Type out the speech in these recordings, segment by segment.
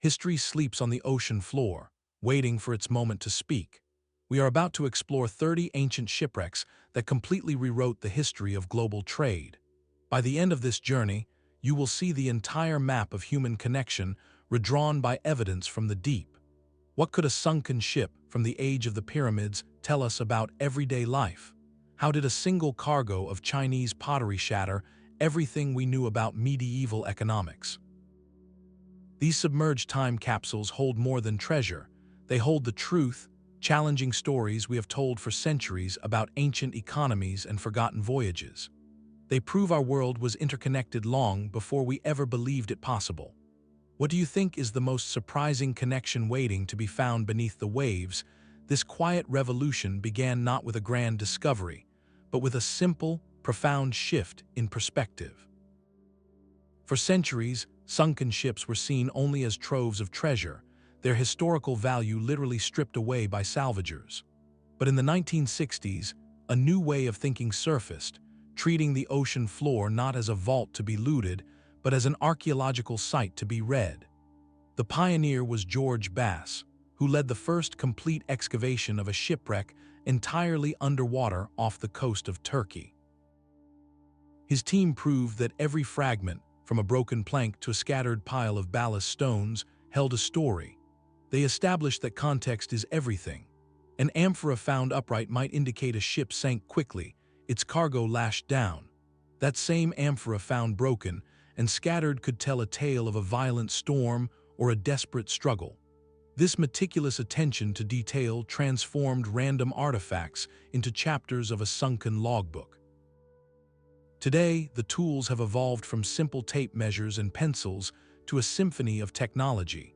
History sleeps on the ocean floor, waiting for its moment to speak. We are about to explore 30 ancient shipwrecks that completely rewrote the history of global trade. By the end of this journey, you will see the entire map of human connection redrawn by evidence from the deep. What could a sunken ship from the age of the pyramids tell us about everyday life? How did a single cargo of Chinese pottery shatter everything we knew about medieval economics? These submerged time capsules hold more than treasure. They hold the truth, challenging stories we have told for centuries about ancient economies and forgotten voyages. They prove our world was interconnected long before we ever believed it possible. What do you think is the most surprising connection waiting to be found beneath the waves? This quiet revolution began not with a grand discovery, but with a simple, profound shift in perspective. For centuries, sunken ships were seen only as troves of treasure, their historical value literally stripped away by salvagers. But in the 1960s, a new way of thinking surfaced, treating the ocean floor not as a vault to be looted, but as an archaeological site to be read. The pioneer was George Bass, who led the first complete excavation of a shipwreck entirely underwater off the coast of Turkey. His team proved that every fragment, from a broken plank to a scattered pile of ballast stones, held a story. They established that context is everything. An amphora found upright might indicate a ship sank quickly, its cargo lashed down. That same amphora found broken and scattered could tell a tale of a violent storm or a desperate struggle. This meticulous attention to detail transformed random artifacts into chapters of a sunken logbook. Today, the tools have evolved from simple tape measures and pencils to a symphony of technology.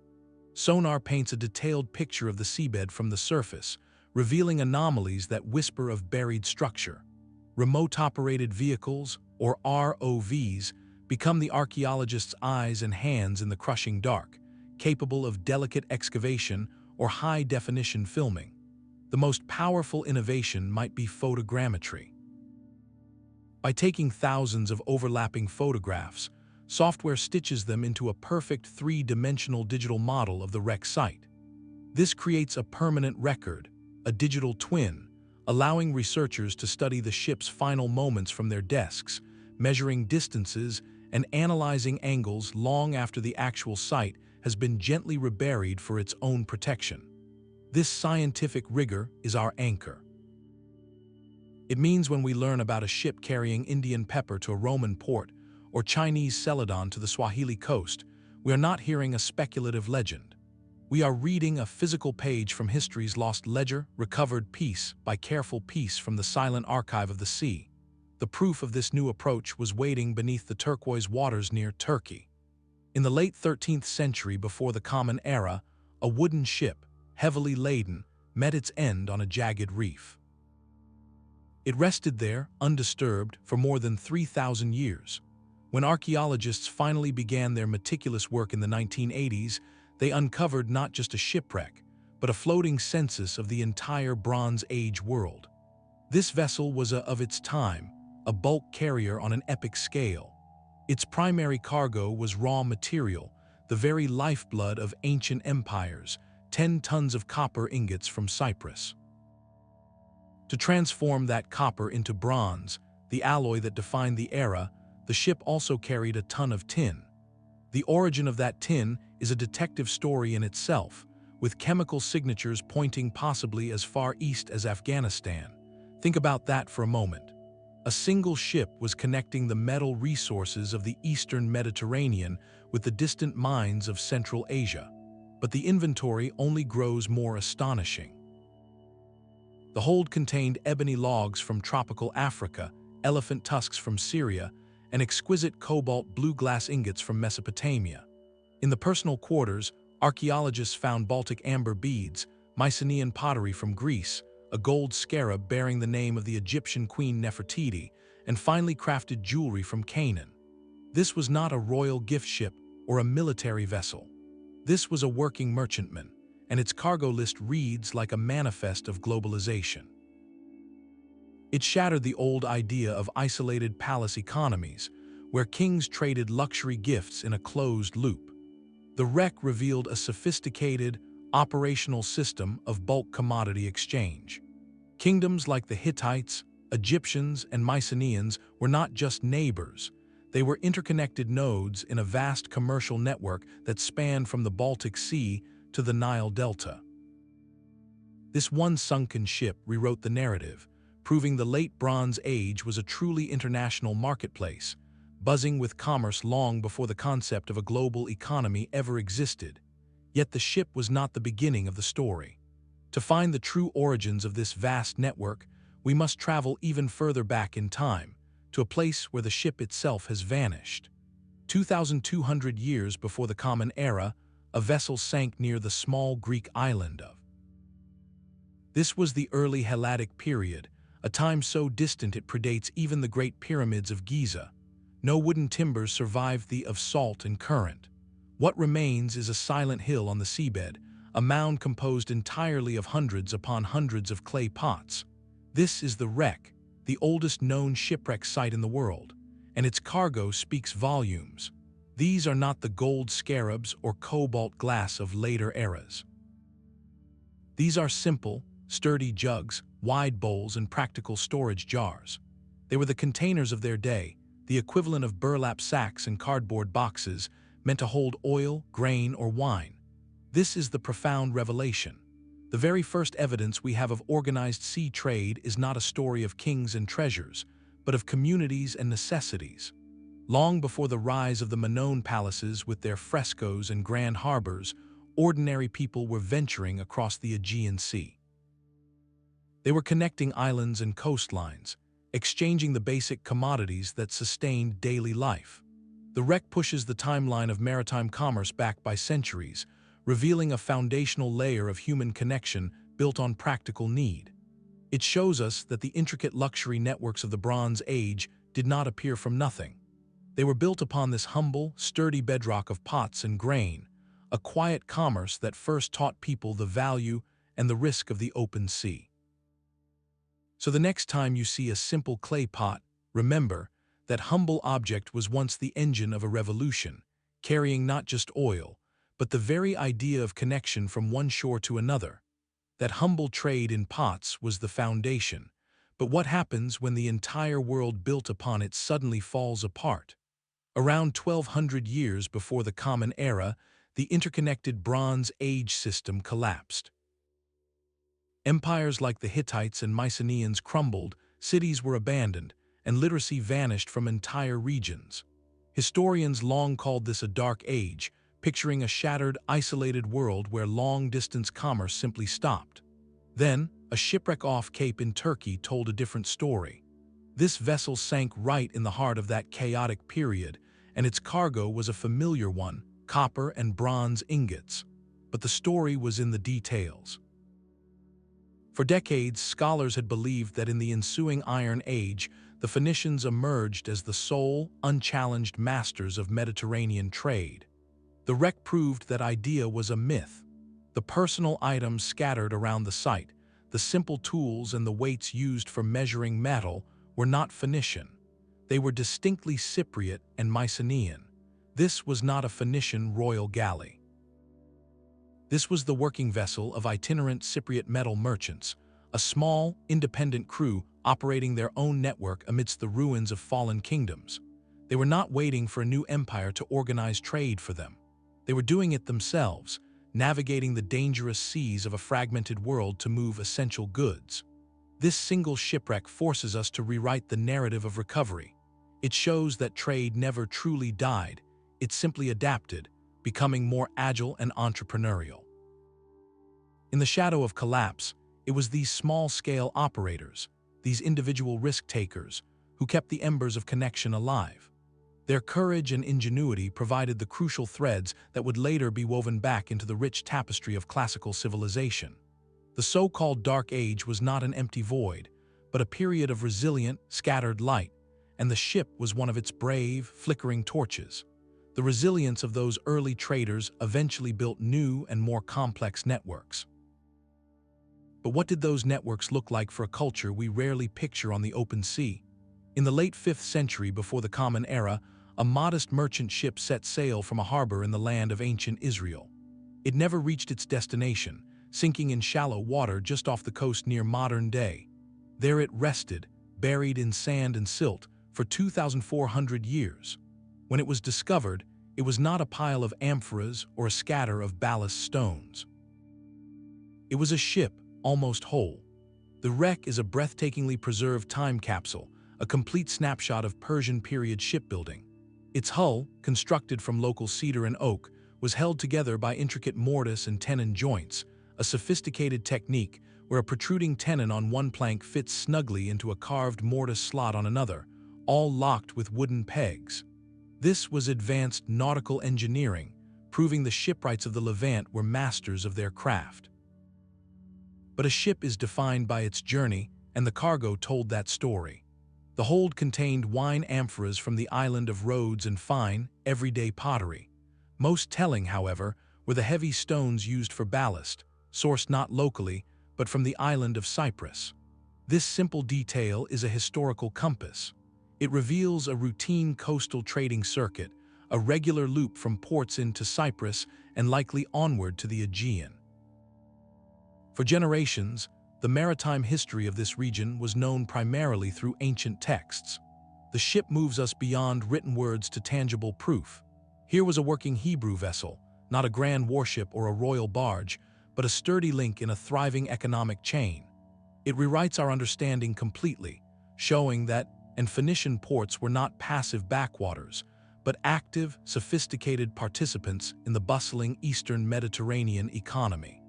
Sonar paints a detailed picture of the seabed from the surface, revealing anomalies that whisper of buried structure. Remote-operated vehicles, or ROVs, become the archaeologist's eyes and hands in the crushing dark, capable of delicate excavation or high-definition filming. The most powerful innovation might be photogrammetry. By taking thousands of overlapping photographs, software stitches them into a perfect three-dimensional digital model of the wreck site. This creates a permanent record, a digital twin, allowing researchers to study the ship's final moments from their desks, measuring distances and analyzing angles long after the actual site has been gently reburied for its own protection. This scientific rigor is our anchor. It means when we learn about a ship carrying Indian pepper to a Roman port or Chinese celadon to the Swahili coast, we are not hearing a speculative legend. We are reading a physical page from history's lost ledger, recovered piece by careful piece from the silent archive of the sea. The proof of this new approach was waiting beneath the turquoise waters near Turkey. In the late 13th century before the Common Era, a wooden ship, heavily laden, met its end on a jagged reef. It rested there, undisturbed, for more than 3,000 years. When archaeologists finally began their meticulous work in the 1980s, they uncovered not just a shipwreck, but a floating census of the entire Bronze Age world. This vessel was of its time, a bulk carrier on an epic scale. Its primary cargo was raw material, the very lifeblood of ancient empires, 10 tons of copper ingots from Cyprus. To transform that copper into bronze, the alloy that defined the era, the ship also carried a ton of tin. The origin of that tin is a detective story in itself, with chemical signatures pointing possibly as far east as Afghanistan. Think about that for a moment. A single ship was connecting the metal resources of the eastern Mediterranean with the distant mines of Central Asia. But the inventory only grows more astonishing. The hold contained ebony logs from tropical Africa, elephant tusks from Syria, and exquisite cobalt blue glass ingots from Mesopotamia. In the personal quarters, archaeologists found Baltic amber beads, Mycenaean pottery from Greece, a gold scarab bearing the name of the Egyptian queen Nefertiti, and finely crafted jewelry from Canaan. This was not a royal gift ship or a military vessel. This was a working merchantman, and its cargo list reads like a manifest of globalization. It shattered the old idea of isolated palace economies, where kings traded luxury gifts in a closed loop. The wreck revealed a sophisticated, operational system of bulk commodity exchange. Kingdoms like the Hittites, Egyptians, and Mycenaeans were not just neighbors. They were interconnected nodes in a vast commercial network that spanned from the Baltic Sea to the Nile Delta. This one sunken ship rewrote the narrative, proving the late Bronze Age was a truly international marketplace, buzzing with commerce long before the concept of a global economy ever existed. Yet the ship was not the beginning of the story. To find the true origins of this vast network, we must travel even further back in time, to a place where the ship itself has vanished. 2,200 years before the Common Era, a vessel sank near the small Greek island of. This was the early Helladic period, a time so distant it predates even the Great Pyramids of Giza. No wooden timbers survived the of salt and current. What remains is a silent hill on the seabed, a mound composed entirely of hundreds upon hundreds of clay pots. This is the wreck, the oldest known shipwreck site in the world, and its cargo speaks volumes. These are not the gold scarabs or cobalt glass of later eras. These are simple, sturdy jugs, wide bowls, and practical storage jars. They were the containers of their day, the equivalent of burlap sacks and cardboard boxes meant to hold oil, grain, or wine. This is the profound revelation. The very first evidence we have of organized sea trade is not a story of kings and treasures, but of communities and necessities. Long before the rise of the Minoan palaces with their frescoes and grand harbors, ordinary people were venturing across the Aegean Sea. They were connecting islands and coastlines, exchanging the basic commodities that sustained daily life. The wreck pushes the timeline of maritime commerce back by centuries, revealing a foundational layer of human connection built on practical need. It shows us that the intricate luxury networks of the Bronze Age did not appear from nothing. They were built upon this humble, sturdy bedrock of pots and grain, a quiet commerce that first taught people the value and the risk of the open sea. So the next time you see a simple clay pot, remember that humble object was once the engine of a revolution, carrying not just oil, but the very idea of connection from one shore to another. That humble trade in pots was the foundation, but what happens when the entire world built upon it suddenly falls apart? Around 1,200 years before the Common Era, the interconnected Bronze Age system collapsed. Empires like the Hittites and Mycenaeans crumbled, cities were abandoned, and literacy vanished from entire regions. Historians long called this a dark age, picturing a shattered, isolated world where long-distance commerce simply stopped. Then, a shipwreck off Cape in Turkey told a different story. This vessel sank right in the heart of that chaotic period, and its cargo was a familiar one, copper and bronze ingots. But the story was in the details. For decades, scholars had believed that in the ensuing Iron Age, the Phoenicians emerged as the sole, unchallenged masters of Mediterranean trade. The wreck proved that idea was a myth. The personal items scattered around the site, the simple tools and the weights used for measuring metal were not Phoenician. They were distinctly Cypriot and Mycenaean. This was not a Phoenician royal galley. This was the working vessel of itinerant Cypriot metal merchants, a small, independent crew operating their own network amidst the ruins of fallen kingdoms. They were not waiting for a new empire to organize trade for them. They were doing it themselves, navigating the dangerous seas of a fragmented world to move essential goods. This single shipwreck forces us to rewrite the narrative of recovery. It shows that trade never truly died, it simply adapted, becoming more agile and entrepreneurial. In the shadow of collapse, it was these small-scale operators, these individual risk-takers, who kept the embers of connection alive. Their courage and ingenuity provided the crucial threads that would later be woven back into the rich tapestry of classical civilization. The so-called Dark Age was not an empty void, but a period of resilient, scattered light, and the ship was one of its brave, flickering torches. The resilience of those early traders eventually built new and more complex networks. But what did those networks look like for a culture we rarely picture on the open sea? In the late 5th century before the Common Era, a modest merchant ship set sail from a harbor in the land of ancient Israel. It never reached its destination, sinking in shallow water just off the coast near modern day. There it rested, buried in sand and silt, for 2,400 years. When it was discovered, it was not a pile of amphoras or a scatter of ballast stones. It was a ship, almost whole. The wreck is a breathtakingly preserved time capsule, a complete snapshot of Persian period shipbuilding. Its hull, constructed from local cedar and oak, was held together by intricate mortise and tenon joints, a sophisticated technique where a protruding tenon on one plank fits snugly into a carved mortise slot on another, all locked with wooden pegs. This was advanced nautical engineering, proving the shipwrights of the Levant were masters of their craft. But a ship is defined by its journey, and the cargo told that story. The hold contained wine amphoras from the island of Rhodes and fine, everyday pottery. Most telling, however, were the heavy stones used for ballast, sourced not locally, but from the island of Cyprus. This simple detail is a historical compass. It reveals a routine coastal trading circuit, a regular loop from ports into Cyprus and likely onward to the Aegean. For generations, the maritime history of this region was known primarily through ancient texts. The ship moves us beyond written words to tangible proof. Here was a working Hebrew vessel, not a grand warship or a royal barge, but a sturdy link in a thriving economic chain. It rewrites our understanding completely, showing that Phoenician ports were not passive backwaters, but active, sophisticated participants in the bustling Eastern Mediterranean economy.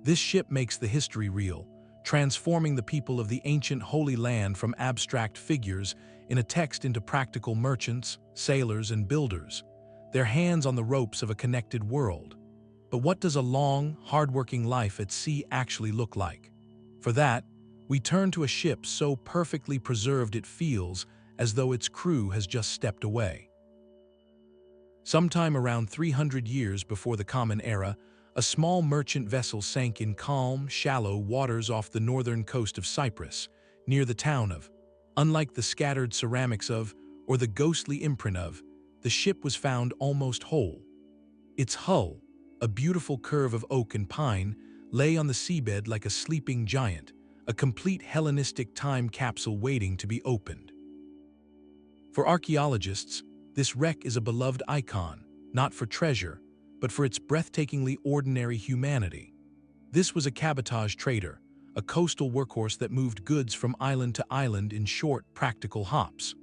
This ship makes the history real, transforming the people of the ancient Holy Land from abstract figures in a text into practical merchants, sailors, and builders, their hands on the ropes of a connected world. But what does a long, hard-working life at sea actually look like? For that, we turn to a ship so perfectly preserved it feels as though its crew has just stepped away. Sometime around 300 years before the Common Era, a small merchant vessel sank in calm, shallow waters off the northern coast of Cyprus, near the town of. Unlike the scattered ceramics of, or the ghostly imprint of, the ship was found almost whole. Its hull, a beautiful curve of oak and pine, lay on the seabed like a sleeping giant, a complete Hellenistic time capsule waiting to be opened. For archaeologists, this wreck is a beloved icon, not for treasure, but for its breathtakingly ordinary humanity. This was a cabotage trader, a coastal workhorse that moved goods from island to island in short, practical hops.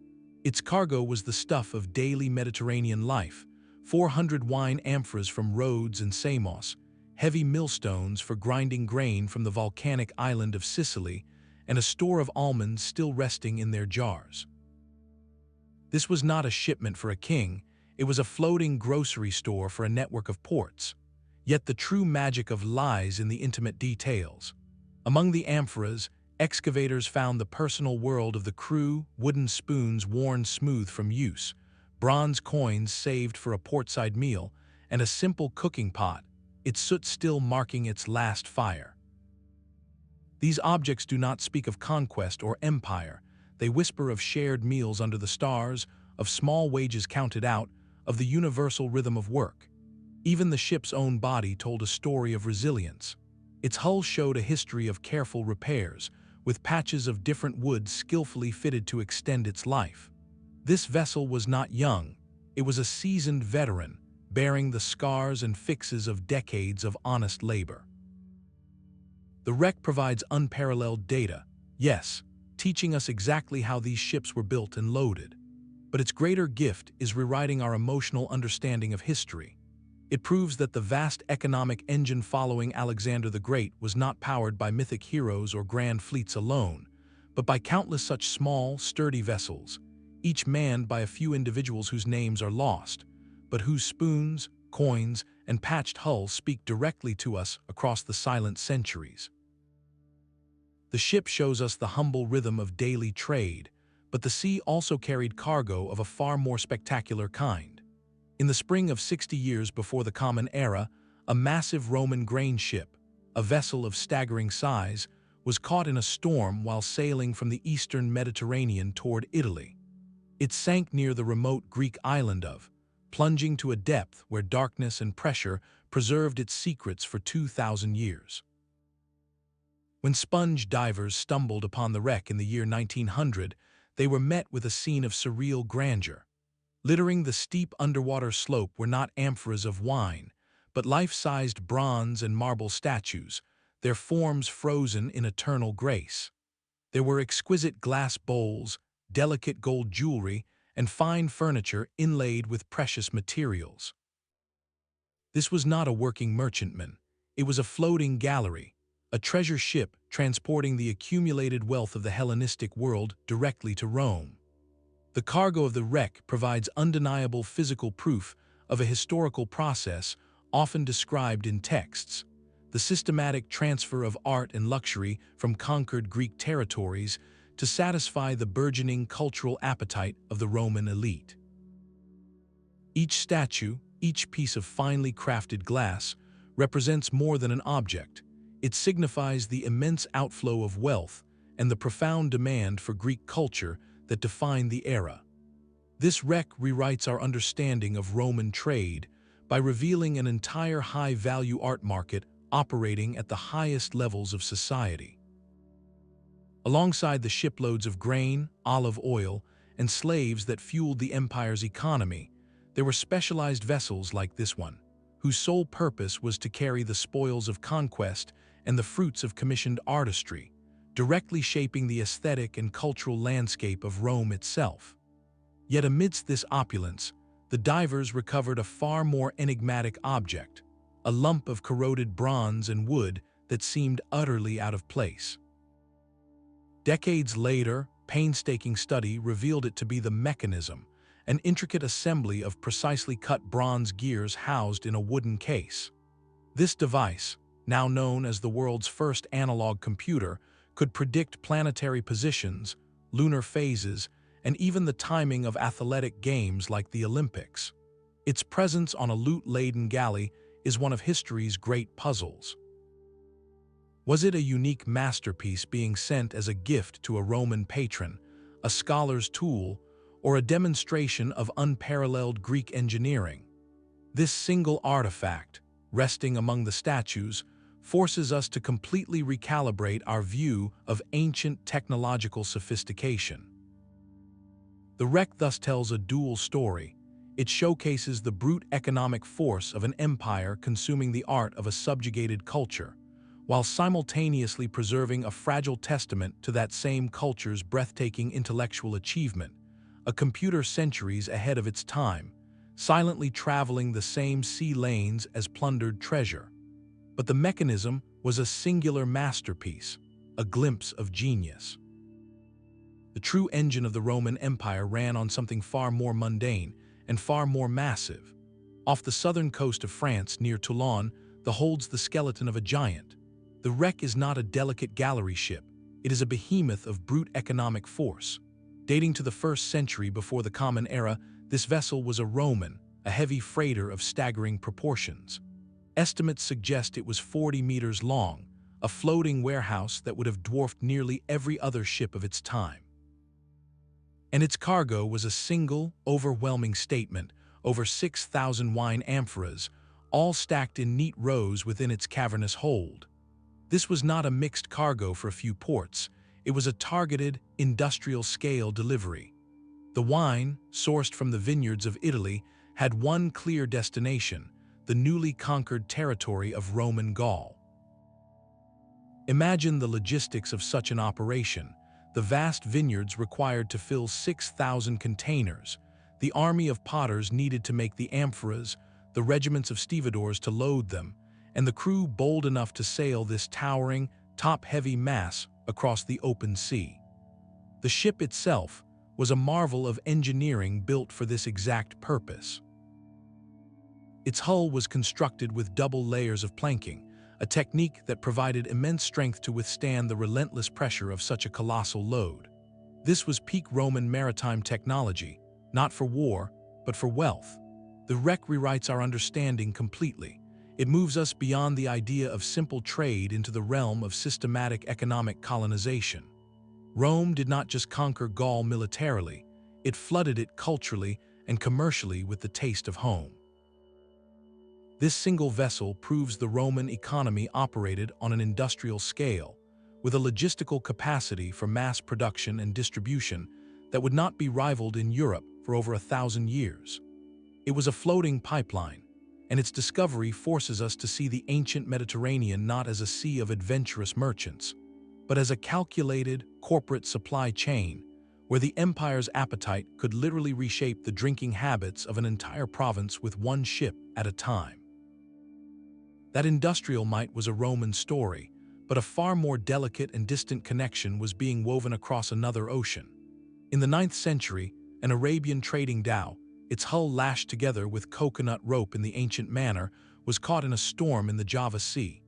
Its cargo was the stuff of daily Mediterranean life: 400 wine amphoras from Rhodes and Samos, heavy millstones for grinding grain from the volcanic island of Sicily, and a store of almonds still resting in their jars. This was not a shipment for a king, it was a floating grocery store for a network of ports. Yet the true magic lies in the intimate details. Among the amphoras, excavators found the personal world of the crew, wooden spoons worn smooth from use, bronze coins saved for a portside meal, and a simple cooking pot, its soot still marking its last fire. These objects do not speak of conquest or empire, they whisper of shared meals under the stars, of small wages counted out, of the universal rhythm of work. Even the ship's own body told a story of resilience. Its hull showed a history of careful repairs, with patches of different wood skillfully fitted to extend its life. This vessel was not young, it was a seasoned veteran, bearing the scars and fixes of decades of honest labor. The wreck provides unparalleled data, yes, teaching us exactly how these ships were built and loaded. But its greater gift is rewriting our emotional understanding of history. It proves that the vast economic engine following Alexander the Great was not powered by mythic heroes or grand fleets alone, but by countless such small, sturdy vessels, each manned by a few individuals whose names are lost, but whose spoons, coins, and patched hulls speak directly to us across the silent centuries. The ship shows us the humble rhythm of daily trade, but the sea also carried cargo of a far more spectacular kind. In the spring of 60 years before the Common Era, a massive Roman grain ship, a vessel of staggering size, was caught in a storm while sailing from the eastern Mediterranean toward Italy. It sank near the remote Greek island of, plunging to a depth where darkness and pressure preserved its secrets for 2,000 years. When sponge divers stumbled upon the wreck in the year 1900, they were met with a scene of surreal grandeur. Littering the steep underwater slope were not amphoras of wine, but life-sized bronze and marble statues, their forms frozen in eternal grace. There were exquisite glass bowls, delicate gold jewelry, and fine furniture inlaid with precious materials. This was not a working merchantman. It was a floating gallery, a treasure ship transporting the accumulated wealth of the Hellenistic world directly to Rome. The cargo of the wreck provides undeniable physical proof of a historical process often described in texts: the systematic transfer of art and luxury from conquered Greek territories to satisfy the burgeoning cultural appetite of the Roman elite. Each statue, each piece of finely crafted glass, represents more than an object. It signifies the immense outflow of wealth and the profound demand for Greek culture that defined the era. This wreck rewrites our understanding of Roman trade by revealing an entire high-value art market operating at the highest levels of society. Alongside the shiploads of grain, olive oil, and slaves that fueled the empire's economy, there were specialized vessels like this one, whose sole purpose was to carry the spoils of conquest and the fruits of commissioned artistry, directly shaping the aesthetic and cultural landscape of Rome itself. Yet amidst this opulence, the divers recovered a far more enigmatic object, a lump of corroded bronze and wood that seemed utterly out of place. Decades later, painstaking study revealed it to be the mechanism, an intricate assembly of precisely cut bronze gears housed in a wooden case. This device, now known as the world's first analog computer, could predict planetary positions, lunar phases, and even the timing of athletic games like the Olympics. Its presence on a loot-laden galley is one of history's great puzzles. Was it a unique masterpiece being sent as a gift to a Roman patron, a scholar's tool, or a demonstration of unparalleled Greek engineering? This single artifact, resting among the statues, forces us to completely recalibrate our view of ancient technological sophistication. The wreck thus tells a dual story. It showcases the brute economic force of an empire consuming the art of a subjugated culture, while simultaneously preserving a fragile testament to that same culture's breathtaking intellectual achievement, a computer centuries ahead of its time, silently traveling the same sea lanes as plundered treasure. But the mechanism was a singular masterpiece, a glimpse of genius. The true engine of the Roman Empire ran on something far more mundane and far more massive. Off the southern coast of France, near Toulon, holds the skeleton of a giant. The wreck is not a delicate gallery ship, it is a behemoth of brute economic force. Dating to the 1st century before the Common Era, this vessel was a Roman, a heavy freighter of staggering proportions. Estimates suggest it was 40 meters long, a floating warehouse that would have dwarfed nearly every other ship of its time. And its cargo was a single, overwhelming statement, over 6,000 wine amphoras, all stacked in neat rows within its cavernous hold. This was not a mixed cargo for a few ports, it was a targeted, industrial-scale delivery. The wine, sourced from the vineyards of Italy, had one clear destination: the newly conquered territory of Roman Gaul. Imagine the logistics of such an operation: the vast vineyards required to fill 6,000 containers, the army of potters needed to make the amphoras, the regiments of stevedores to load them, and the crew bold enough to sail this towering, top-heavy mass across the open sea. The ship itself was a marvel of engineering built for this exact purpose. Its hull was constructed with double layers of planking, a technique that provided immense strength to withstand the relentless pressure of such a colossal load. This was peak Roman maritime technology, not for war, but for wealth. The wreck rewrites our understanding completely. It moves us beyond the idea of simple trade into the realm of systematic economic colonization. Rome did not just conquer Gaul militarily, it flooded it culturally and commercially with the taste of home. This single vessel proves the Roman economy operated on an industrial scale, with a logistical capacity for mass production and distribution that would not be rivaled in Europe for over 1,000 years. It was a floating pipeline, and its discovery forces us to see the ancient Mediterranean not as a sea of adventurous merchants, but as a calculated corporate supply chain where the empire's appetite could literally reshape the drinking habits of an entire province with one ship at a time. That industrial might was a Roman story, but a far more delicate and distant connection was being woven across another ocean. In the 9th century, an Arabian trading dhow, its hull lashed together with coconut rope in the ancient manner, was caught in a storm in the Java Sea.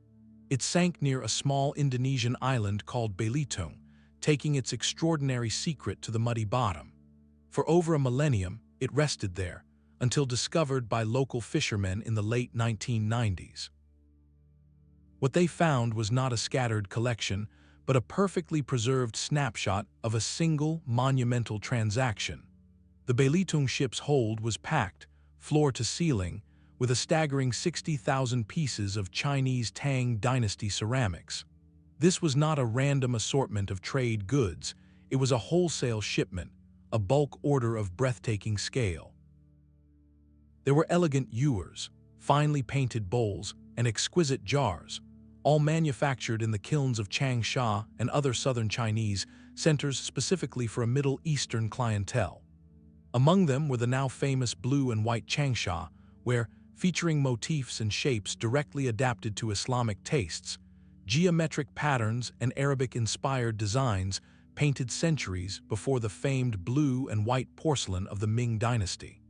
It sank near a small Indonesian island called Belitung, taking its extraordinary secret to the muddy bottom. For over a millennium, it rested there, until discovered by local fishermen in the late 1990s. What they found was not a scattered collection, but a perfectly preserved snapshot of a single monumental transaction. The Belitung ship's hold was packed, floor to ceiling, with a staggering 60,000 pieces of Chinese Tang Dynasty ceramics. This was not a random assortment of trade goods, it was a wholesale shipment, a bulk order of breathtaking scale. There were elegant ewers, finely painted bowls, and exquisite jars, all manufactured in the kilns of Changsha and other southern Chinese centers specifically for a Middle Eastern clientele. Among them were the now famous blue and white Changsha, where, featuring motifs and shapes directly adapted to Islamic tastes, geometric patterns and Arabic-inspired designs painted centuries before the famed blue and white porcelain of the Ming Dynasty.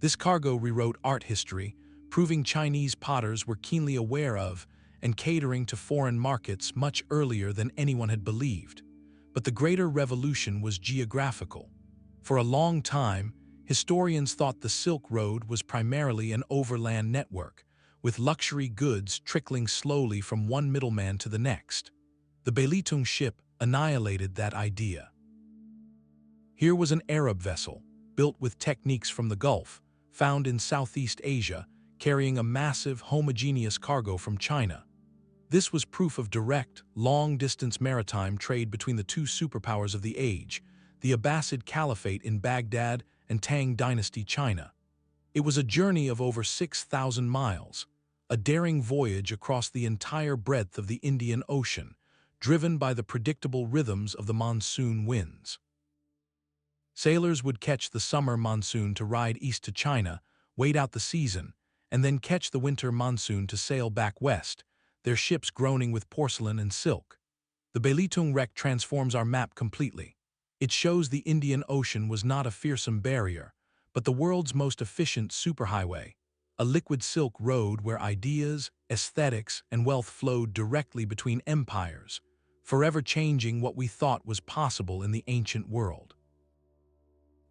This cargo rewrote art history, proving Chinese potters were keenly aware of and catering to foreign markets much earlier than anyone had believed. But the greater revolution was geographical. For a long time, historians thought the Silk Road was primarily an overland network, with luxury goods trickling slowly from one middleman to the next. The Belitung ship annihilated that idea. Here was an Arab vessel, built with techniques from the Gulf, found in Southeast Asia, carrying a massive, homogeneous cargo from China. This was proof of direct, long-distance maritime trade between the two superpowers of the age, the Abbasid Caliphate in Baghdad and Tang Dynasty China. It was a journey of over 6,000 miles, a daring voyage across the entire breadth of the Indian Ocean, driven by the predictable rhythms of the monsoon winds. Sailors would catch the summer monsoon to ride east to China, wait out the season, and then catch the winter monsoon to sail back west, their ships groaning with porcelain and silk. The Belitung wreck transforms our map completely. It shows the Indian Ocean was not a fearsome barrier, but the world's most efficient superhighway, a liquid silk road where ideas, aesthetics, and wealth flowed directly between empires, forever changing what we thought was possible in the ancient world.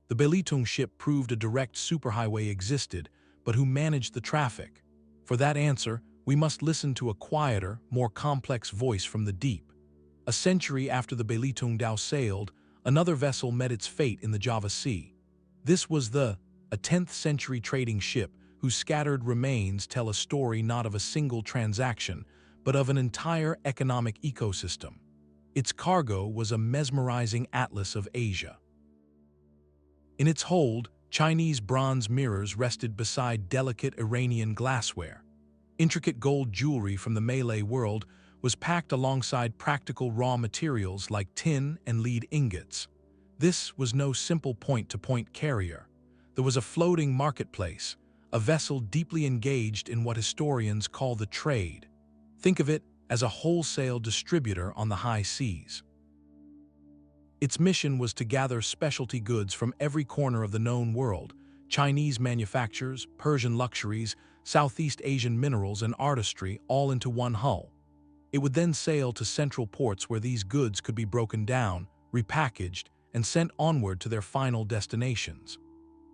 The Belitung ship proved a direct superhighway existed, but who managed the traffic? For that answer, we must listen to a quieter, more complex voice from the deep. A century after the Belitung dhow sailed, another vessel met its fate in the Java Sea. This was a 10th century trading ship whose scattered remains tell a story not of a single transaction, but of an entire economic ecosystem. Its cargo was a mesmerizing atlas of Asia. In its hold, Chinese bronze mirrors rested beside delicate Iranian glassware. Intricate gold jewelry from the Malay world was packed alongside practical raw materials like tin and lead ingots. This was no simple point-to-point carrier. There was a floating marketplace, a vessel deeply engaged in what historians call the trade. Think of it as a wholesale distributor on the high seas. Its mission was to gather specialty goods from every corner of the known world, Chinese manufactures, Persian luxuries, Southeast Asian minerals and artistry all into one hull. It would then sail to central ports where these goods could be broken down, repackaged, and sent onward to their final destinations.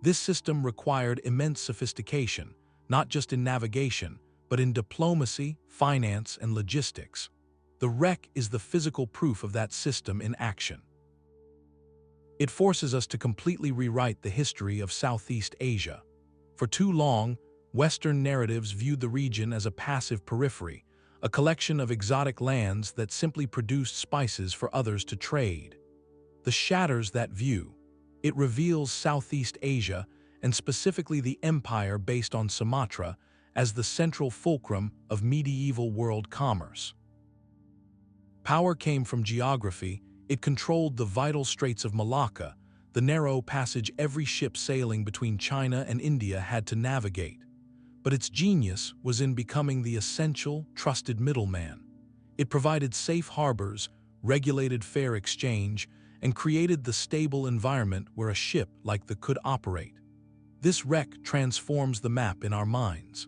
This system required immense sophistication, not just in navigation, but in diplomacy, finance, and logistics. The wreck is the physical proof of that system in action. It forces us to completely rewrite the history of Southeast Asia. For too long, Western narratives viewed the region as a passive periphery, a collection of exotic lands that simply produced spices for others to trade. This shatters that view. It reveals Southeast Asia, and specifically the empire based on Sumatra, as the central fulcrum of medieval world commerce. Power came from geography. It controlled the vital Straits of Malacca, the narrow passage every ship sailing between China and India had to navigate. But its genius was in becoming the essential, trusted middleman. It provided safe harbors, regulated fair exchange, and created the stable environment where a ship like the could operate. This wreck transforms the map in our minds.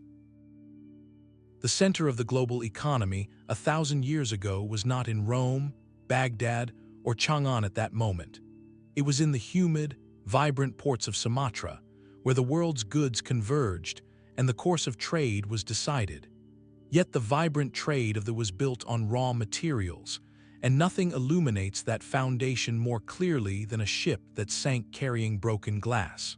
The center of the global economy 1,000 years ago was not in Rome, Baghdad, or Chang'an at that moment. It was in the humid, vibrant ports of Sumatra, where the world's goods converged and the course of trade was decided. Yet the vibrant trade of the was built on raw materials, and nothing illuminates that foundation more clearly than a ship that sank carrying broken glass.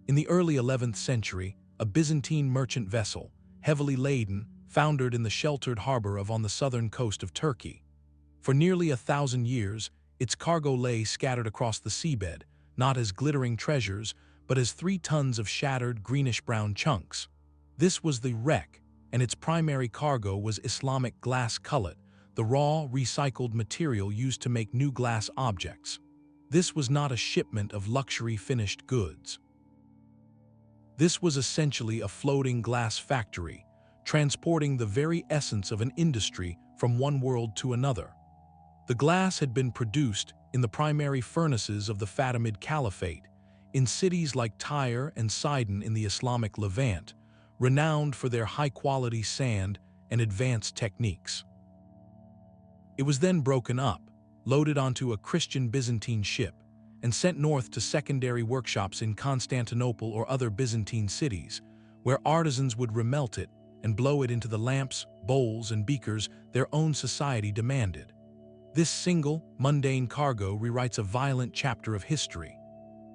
In the early 11th century, a Byzantine merchant vessel, heavily laden, foundered in the sheltered harbor on the southern coast of Turkey. For nearly 1,000 years, its cargo lay scattered across the seabed, not as glittering treasures, but as 3 tons of shattered greenish-brown chunks. This was the wreck, and its primary cargo was Islamic glass cullet, the raw, recycled material used to make new glass objects. This was not a shipment of luxury finished goods. This was essentially a floating glass factory, transporting the very essence of an industry from one world to another. The glass had been produced in the primary furnaces of the Abbasid Caliphate, in cities like Tyre and Sidon in the Islamic Levant, renowned for their high-quality sand and advanced techniques. It was then broken up, loaded onto a Christian Byzantine ship, and sent north to secondary workshops in Constantinople or other Byzantine cities, where artisans would remelt it and blow it into the lamps, bowls, and beakers their own society demanded. This single, mundane cargo rewrites a violent chapter of history.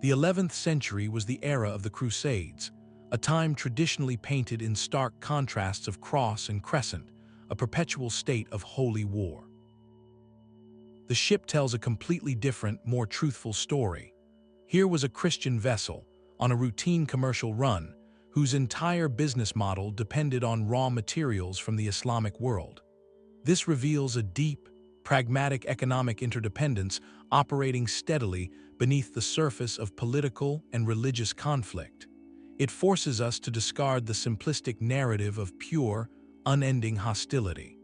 The 11th century was the era of the Crusades, a time traditionally painted in stark contrasts of cross and crescent, a perpetual state of holy war. The ship tells a completely different, more truthful story. Here was a Christian vessel, on a routine commercial run, whose entire business model depended on raw materials from the Islamic world. This reveals a deep, pragmatic economic interdependence operating steadily beneath the surface of political and religious conflict. It forces us to discard the simplistic narrative of pure, unending hostility.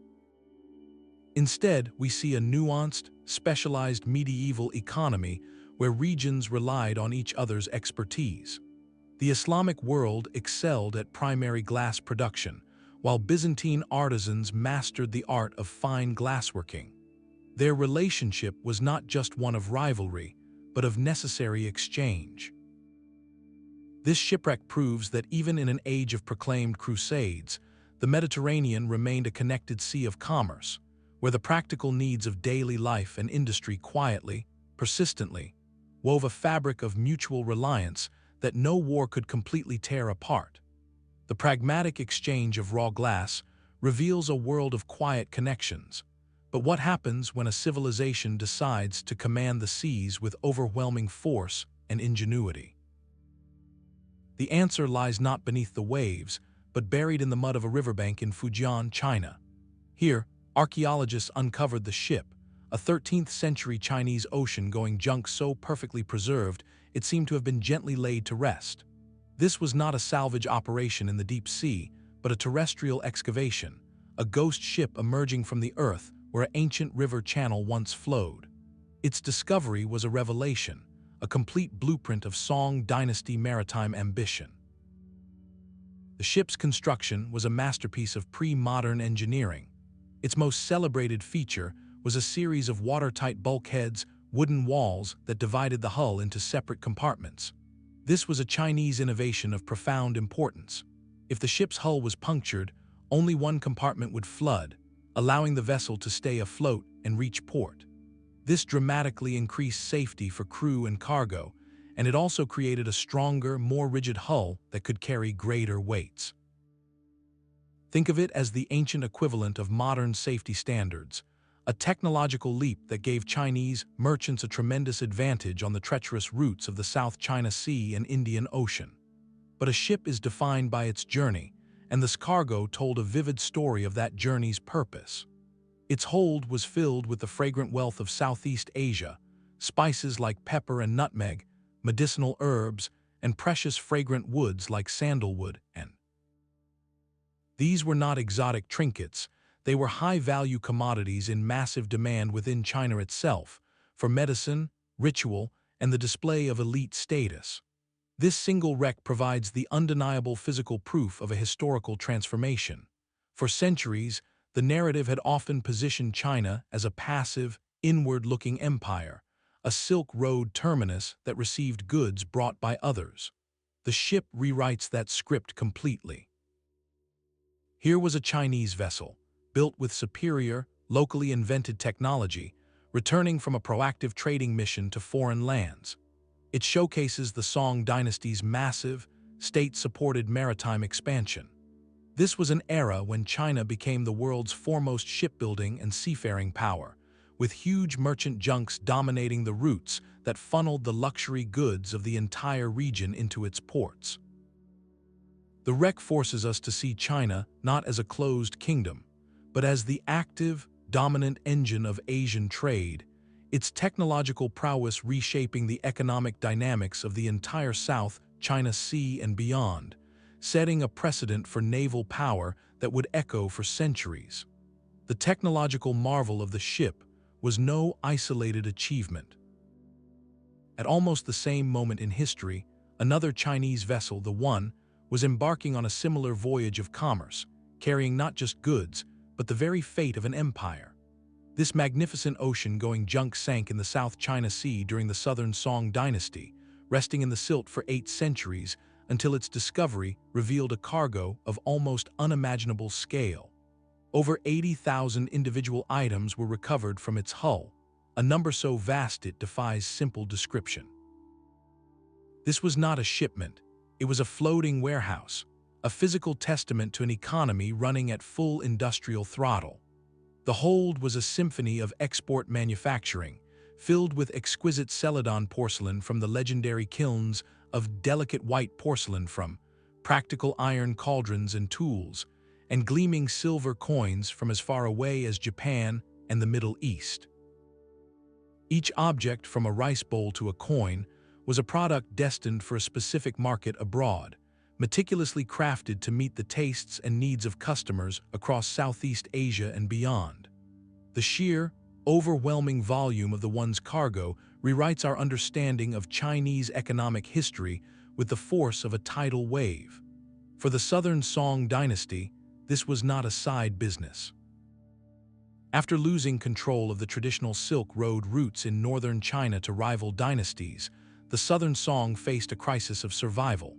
Instead, we see a nuanced, specialized medieval economy where regions relied on each other's expertise. The Islamic world excelled at primary glass production, while Byzantine artisans mastered the art of fine glassworking. Their relationship was not just one of rivalry, but of necessary exchange. This shipwreck proves that even in an age of proclaimed crusades, the Mediterranean remained a connected sea of commerce, where the practical needs of daily life and industry quietly, persistently, wove a fabric of mutual reliance that no war could completely tear apart. The pragmatic exchange of raw glass reveals a world of quiet connections. But what happens when a civilization decides to command the seas with overwhelming force and ingenuity? The answer lies not beneath the waves, but buried in the mud of a riverbank in Fujian, China. Here, archaeologists uncovered the ship, a 13th-century Chinese ocean-going junk so perfectly preserved it seemed to have been gently laid to rest. This was not a salvage operation in the deep sea, but a terrestrial excavation, a ghost ship emerging from the earth where an ancient river channel once flowed. Its discovery was a revelation, a complete blueprint of Song Dynasty maritime ambition. The ship's construction was a masterpiece of pre-modern engineering. Its most celebrated feature was a series of watertight bulkheads, wooden walls that divided the hull into separate compartments. This was a Chinese innovation of profound importance. If the ship's hull was punctured, only one compartment would flood, allowing the vessel to stay afloat and reach port. This dramatically increased safety for crew and cargo, and it also created a stronger, more rigid hull that could carry greater weights. Think of it as the ancient equivalent of modern safety standards, a technological leap that gave Chinese merchants a tremendous advantage on the treacherous routes of the South China Sea and Indian Ocean. But a ship is defined by its journey, and this cargo told a vivid story of that journey's purpose. Its hold was filled with the fragrant wealth of Southeast Asia, spices like pepper and nutmeg, medicinal herbs, and precious fragrant woods like sandalwood and. These were not exotic trinkets, they were high-value commodities in massive demand within China itself, for medicine, ritual, and the display of elite status. This single wreck provides the undeniable physical proof of a historical transformation. For centuries, the narrative had often positioned China as a passive, inward-looking empire, a Silk Road terminus that received goods brought by others. The ship rewrites that script completely. Here was a Chinese vessel, built with superior, locally invented technology, returning from a proactive trading mission to foreign lands. It showcases the Song Dynasty's massive, state-supported maritime expansion. This was an era when China became the world's foremost shipbuilding and seafaring power, with huge merchant junks dominating the routes that funneled the luxury goods of the entire region into its ports. The wreck forces us to see China not as a closed kingdom, but as the active, dominant engine of Asian trade, its technological prowess reshaping the economic dynamics of the entire South China Sea and beyond, setting a precedent for naval power that would echo for centuries. The technological marvel of the ship was no isolated achievement. At almost the same moment in history, another Chinese vessel, the One, was embarking on a similar voyage of commerce, carrying not just goods, but the very fate of an empire. This magnificent ocean-going junk sank in the South China Sea during the Southern Song Dynasty, resting in the silt for 8 centuries until its discovery revealed a cargo of almost unimaginable scale. Over 80,000 individual items were recovered from its hull, a number so vast it defies simple description. This was not a shipment. It was a floating warehouse, a physical testament to an economy running at full industrial throttle. The hold was a symphony of export manufacturing, filled with exquisite Celadon porcelain from the legendary kilns of delicate white porcelain from practical iron cauldrons and tools, and gleaming silver coins from as far away as Japan and the Middle East. Each object, from a rice bowl to a coin, was a product destined for a specific market abroad, meticulously crafted to meet the tastes and needs of customers across Southeast Asia and beyond. The sheer, overwhelming volume of the One's cargo rewrites our understanding of Chinese economic history with the force of a tidal wave. For the Southern Song Dynasty, this was not a side business. After losing control of the traditional Silk Road routes in northern China to rival dynasties, the Southern Song faced a crisis of survival.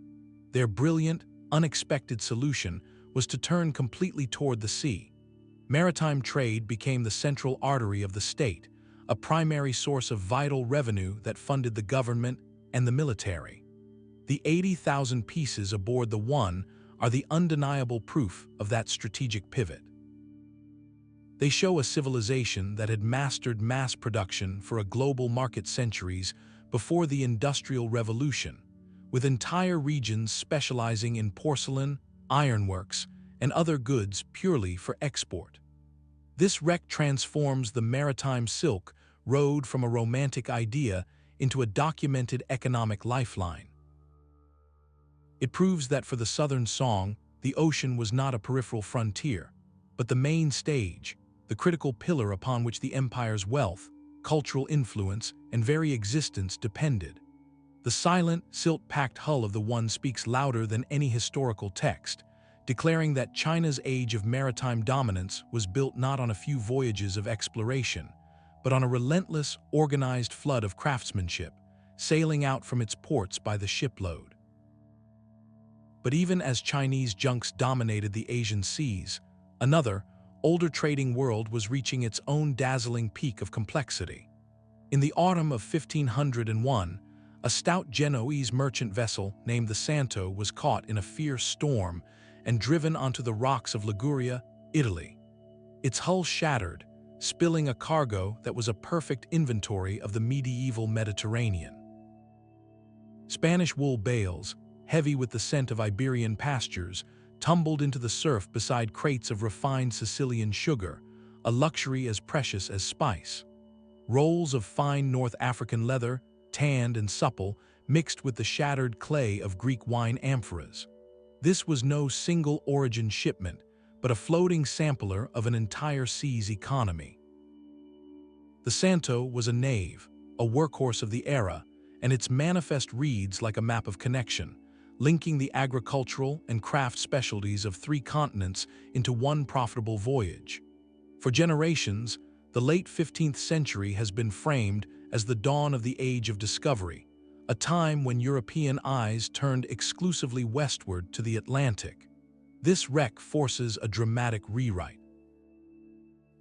Their brilliant, unexpected solution was to turn completely toward the sea. Maritime trade became the central artery of the state, a primary source of vital revenue that funded the government and the military. The 80,000 pieces aboard the One are the undeniable proof of that strategic pivot. They show a civilization that had mastered mass production for a global market centuries before the Industrial Revolution, with entire regions specializing in porcelain, ironworks, and other goods purely for export. This wreck transforms the maritime Silk Road from a romantic idea into a documented economic lifeline. It proves that for the Southern Song, the ocean was not a peripheral frontier, but the main stage, the critical pillar upon which the empire's wealth, cultural influence, and very existence depended. The silent, silt-packed hull of the One speaks louder than any historical text, declaring that China's age of maritime dominance was built not on a few voyages of exploration, but on a relentless, organized flood of craftsmanship, sailing out from its ports by the shipload. But even as Chinese junks dominated the Asian seas, another, older trading world was reaching its own dazzling peak of complexity. In the autumn of 1501, a stout Genoese merchant vessel named the Santo was caught in a fierce storm and driven onto the rocks of Liguria, Italy. Its hull shattered, spilling a cargo that was a perfect inventory of the medieval Mediterranean. Spanish wool bales, heavy with the scent of Iberian pastures, tumbled into the surf beside crates of refined Sicilian sugar, a luxury as precious as spice. Rolls of fine North African leather, tanned and supple, mixed with the shattered clay of Greek wine amphoras. This was no single-origin shipment, but a floating sampler of an entire sea's economy. The Santo was a nave, a workhorse of the era, and its manifest reads like a map of connection, linking the agricultural and craft specialties of 3 continents into one profitable voyage. For generations, the late 15th century has been framed as the dawn of the Age of Discovery, a time when European eyes turned exclusively westward to the Atlantic. This wreck forces a dramatic rewrite.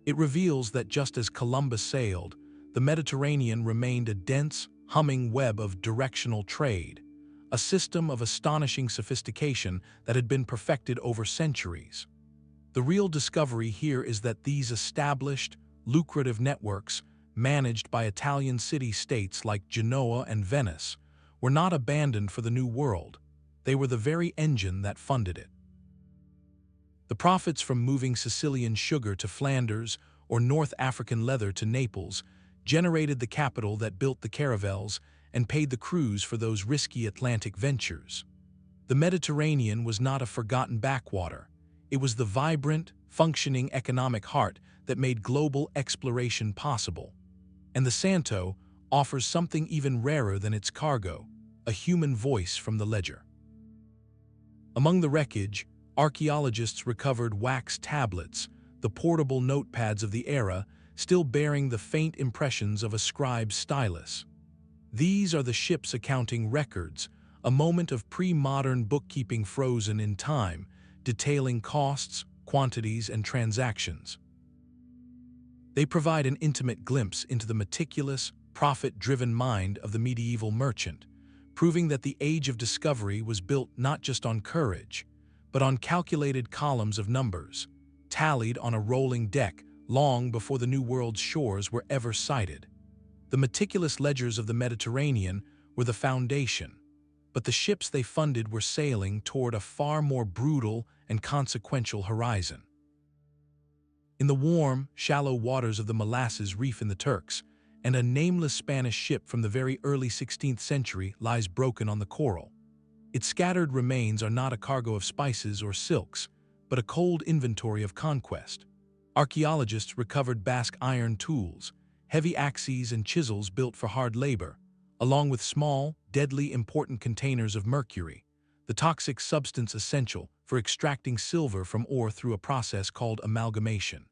It reveals that just as Columbus sailed, the Mediterranean remained a dense, humming web of directional trade, a system of astonishing sophistication that had been perfected over centuries. The real discovery here is that these established, lucrative networks, managed by Italian city-states like Genoa and Venice, were not abandoned for the New World. They were the very engine that funded it. The profits from moving Sicilian sugar to Flanders or North African leather to Naples generated the capital that built the caravels and paid the crews for those risky Atlantic ventures. The Mediterranean was not a forgotten backwater. It was the vibrant, functioning economic heart that made global exploration possible. And the Santo offers something even rarer than its cargo, a human voice from the ledger. Among the wreckage, archaeologists recovered wax tablets, the portable notepads of the era, still bearing the faint impressions of a scribe's stylus. These are the ship's accounting records, a moment of pre-modern bookkeeping frozen in time, detailing costs, quantities, and transactions. They provide an intimate glimpse into the meticulous, profit-driven mind of the medieval merchant, proving that the Age of Discovery was built not just on courage, but on calculated columns of numbers, tallied on a rolling deck long before the New World's shores were ever sighted. The meticulous ledgers of the Mediterranean were the foundation, but the ships they funded were sailing toward a far more brutal and consequential horizon. In the warm, shallow waters of the Molasses Reef in the Turks, and a nameless Spanish ship from the very early 16th century lies broken on the coral. Its scattered remains are not a cargo of spices or silks, but a cold inventory of conquest. Archaeologists recovered Basque iron tools, heavy axes and chisels built for hard labor, along with small, deadly important containers of mercury, the toxic substance essential for extracting silver from ore through a process called amalgamation.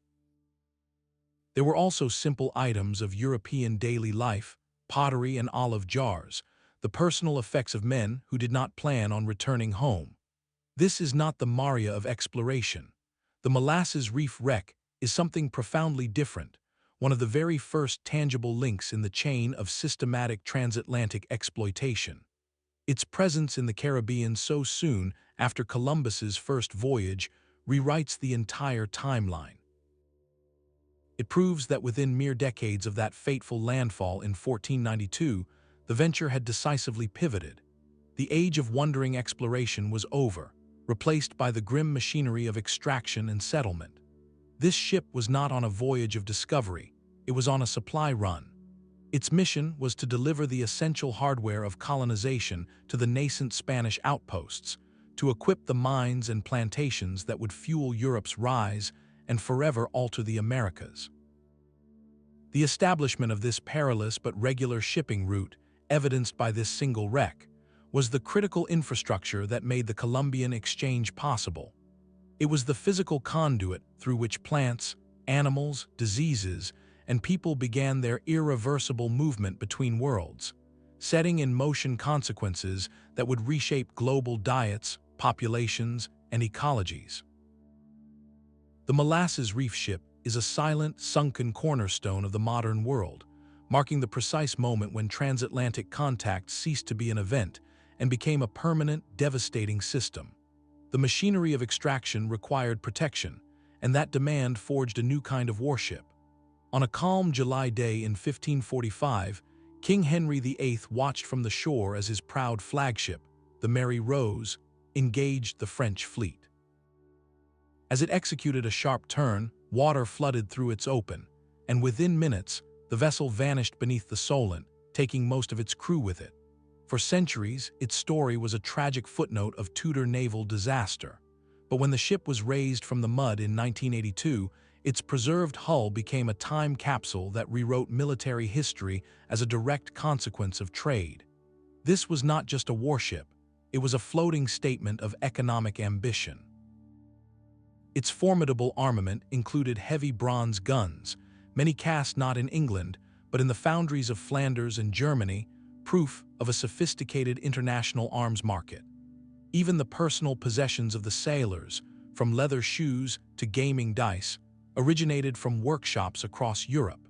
There were also simple items of European daily life, pottery and olive jars, the personal effects of men who did not plan on returning home. This is not the Maria of exploration. The Molasses Reef wreck is something profoundly different, one of the very first tangible links in the chain of systematic transatlantic exploitation. Its presence in the Caribbean so soon after Columbus's first voyage rewrites the entire timeline. It proves that within mere decades of that fateful landfall in 1492, the venture had decisively pivoted. The age of wandering exploration was over, replaced by the grim machinery of extraction and settlement. This ship was not on a voyage of discovery, it was on a supply run. Its mission was to deliver the essential hardware of colonization to the nascent Spanish outposts, to equip the mines and plantations that would fuel Europe's rise and forever alter the Americas. The establishment of this perilous but regular shipping route, evidenced by this single wreck, was the critical infrastructure that made the Columbian exchange possible. It was the physical conduit through which plants, animals, diseases, and people began their irreversible movement between worlds, setting in motion consequences that would reshape global diets, populations, and ecologies. The Molasses Reef ship is a silent, sunken cornerstone of the modern world, marking the precise moment when transatlantic contact ceased to be an event and became a permanent, devastating system. The machinery of extraction required protection, and that demand forged a new kind of warship. On a calm July day in 1545, King Henry VIII watched from the shore as his proud flagship, the Mary Rose, engaged the French fleet. As it executed a sharp turn, water flooded through its open, and within minutes, the vessel vanished beneath the Solent, taking most of its crew with it. For centuries, its story was a tragic footnote of Tudor naval disaster. But when the ship was raised from the mud in 1982, its preserved hull became a time capsule that rewrote military history as a direct consequence of trade. This was not just a warship, it was a floating statement of economic ambition. Its formidable armament included heavy bronze guns, many cast not in England, but in the foundries of Flanders and Germany, proof of a sophisticated international arms market. Even the personal possessions of the sailors, from leather shoes to gaming dice, originated from workshops across Europe.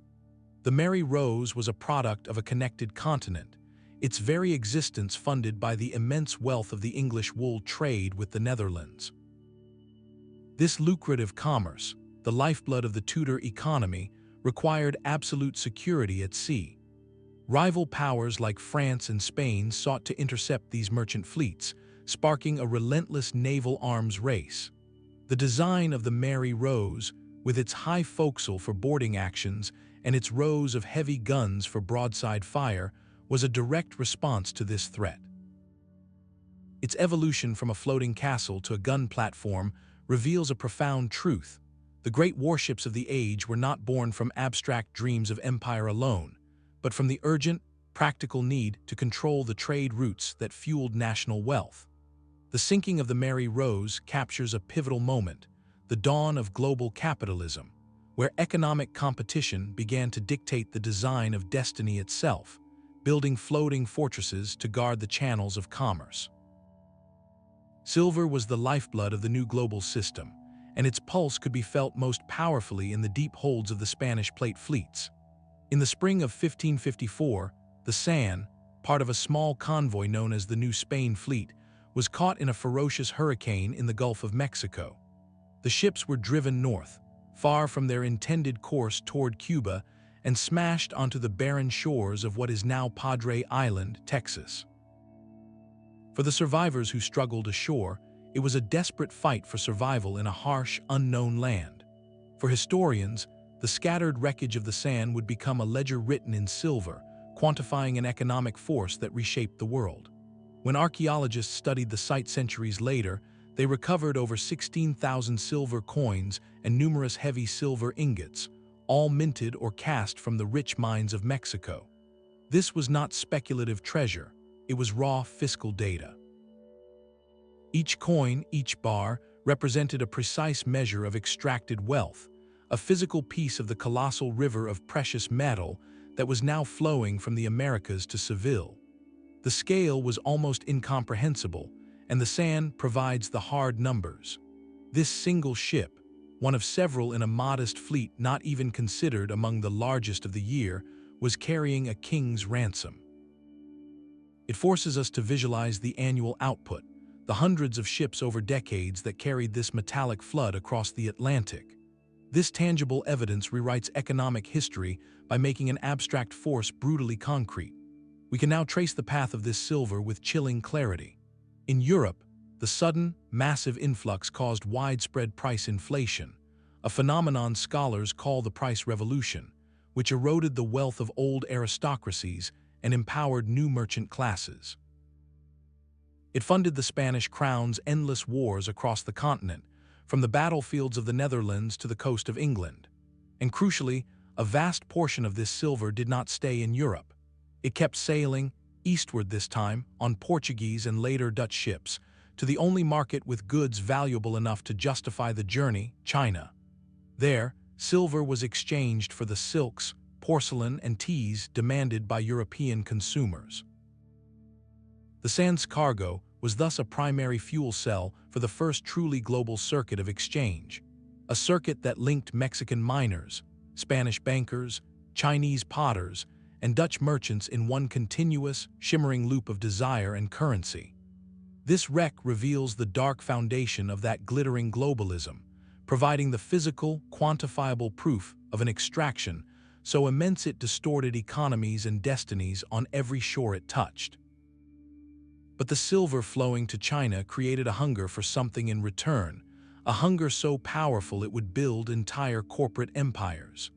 The Mary Rose was a product of a connected continent, its very existence funded by the immense wealth of the English wool trade with the Netherlands. This lucrative commerce, the lifeblood of the Tudor economy, required absolute security at sea. Rival powers like France and Spain sought to intercept these merchant fleets, sparking a relentless naval arms race. The design of the Mary Rose, with its high forecastle for boarding actions and its rows of heavy guns for broadside fire, was a direct response to this threat. Its evolution from a floating castle to a gun platform reveals a profound truth. The great warships of the age were not born from abstract dreams of empire alone, but from the urgent, practical need to control the trade routes that fueled national wealth. The sinking of the Mary Rose captures a pivotal moment, the dawn of global capitalism, where economic competition began to dictate the design of destiny itself, building floating fortresses to guard the channels of commerce. Silver was the lifeblood of the new global system, and its pulse could be felt most powerfully in the deep holds of the Spanish plate fleets. In the spring of 1554, the San, part of a small convoy known as the New Spain Fleet, was caught in a ferocious hurricane in the Gulf of Mexico. The ships were driven north, far from their intended course toward Cuba, and smashed onto the barren shores of what is now Padre Island, Texas. For the survivors who struggled ashore, it was a desperate fight for survival in a harsh, unknown land. For historians, the scattered wreckage of the San would become a ledger written in silver, quantifying an economic force that reshaped the world. When archaeologists studied the site centuries later, they recovered over 16,000 silver coins and numerous heavy silver ingots, all minted or cast from the rich mines of Mexico. This was not speculative treasure, it was raw fiscal data. Each coin, each bar, represented a precise measure of extracted wealth, a physical piece of the colossal river of precious metal that was now flowing from the Americas to Seville. The scale was almost incomprehensible, and the San provides the hard numbers. This single ship, one of several in a modest fleet not even considered among the largest of the year, was carrying a king's ransom. It forces us to visualize the annual output, the hundreds of ships over decades that carried this metallic flood across the Atlantic. This tangible evidence rewrites economic history by making an abstract force brutally concrete. We can now trace the path of this silver with chilling clarity. In Europe, the sudden, massive influx caused widespread price inflation, a phenomenon scholars call the price revolution, which eroded the wealth of old aristocracies and empowered new merchant classes. It funded the Spanish crown's endless wars across the continent, from the battlefields of the Netherlands to the coast of England. And crucially, a vast portion of this silver did not stay in Europe. It kept sailing, eastward this time, on Portuguese and later Dutch ships, to the only market with goods valuable enough to justify the journey, China. There, silver was exchanged for the silks, porcelain, and teas demanded by European consumers. The San's cargo was thus a primary fuel cell for the first truly global circuit of exchange, a circuit that linked Mexican miners, Spanish bankers, Chinese potters, and Dutch merchants in one continuous, shimmering loop of desire and currency. This wreck reveals the dark foundation of that glittering globalism, providing the physical, quantifiable proof of an extraction so immense it distorted economies and destinies on every shore it touched. But the silver flowing to China created a hunger for something in return, a hunger so powerful it would build entire corporate empires.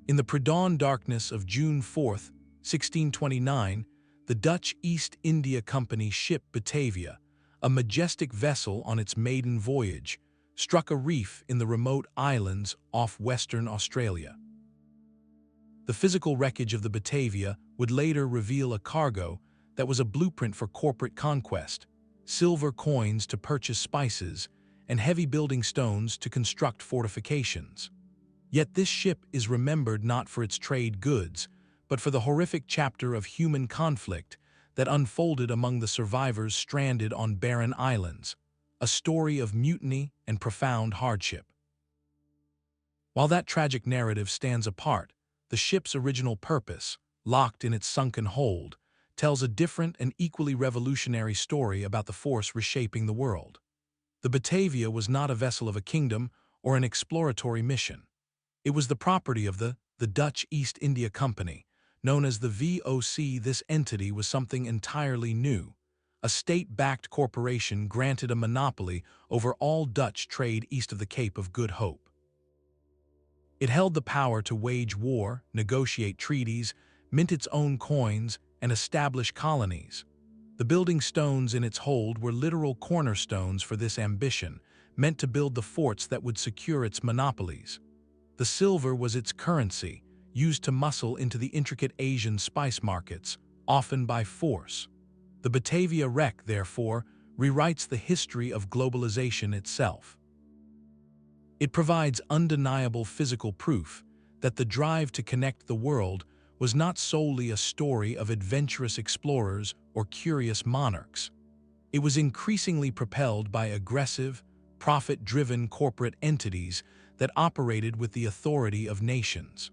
In the pre-dawn darkness of June 4, 1629, the Dutch East India Company ship Batavia, a majestic vessel on its maiden voyage, struck a reef in the remote islands off Western Australia. The physical wreckage of the Batavia would later reveal a cargo that was a blueprint for corporate conquest: silver coins to purchase spices, and heavy building stones to construct fortifications. Yet this ship is remembered not for its trade goods, but for the horrific chapter of human conflict that unfolded among the survivors stranded on barren islands, a story of mutiny and profound hardship. While that tragic narrative stands apart, the ship's original purpose, locked in its sunken hold, tells a different and equally revolutionary story about the force reshaping the world. The Batavia was not a vessel of a kingdom or an exploratory mission. It was the property of the Dutch East India Company, known as the VOC. This entity was something entirely new. A state-backed corporation granted a monopoly over all Dutch trade east of the Cape of Good Hope. It held the power to wage war, negotiate treaties, mint its own coins, and establish colonies. The building stones in its hold were literal cornerstones for this ambition, meant to build the forts that would secure its monopolies. The silver was its currency, used to muscle into the intricate Asian spice markets, often by force. The Batavia wreck, therefore, rewrites the history of globalization itself. It provides undeniable physical proof that the drive to connect the world was not solely a story of adventurous explorers or curious monarchs. It was increasingly propelled by aggressive, profit-driven corporate entities that operated with the authority of nations.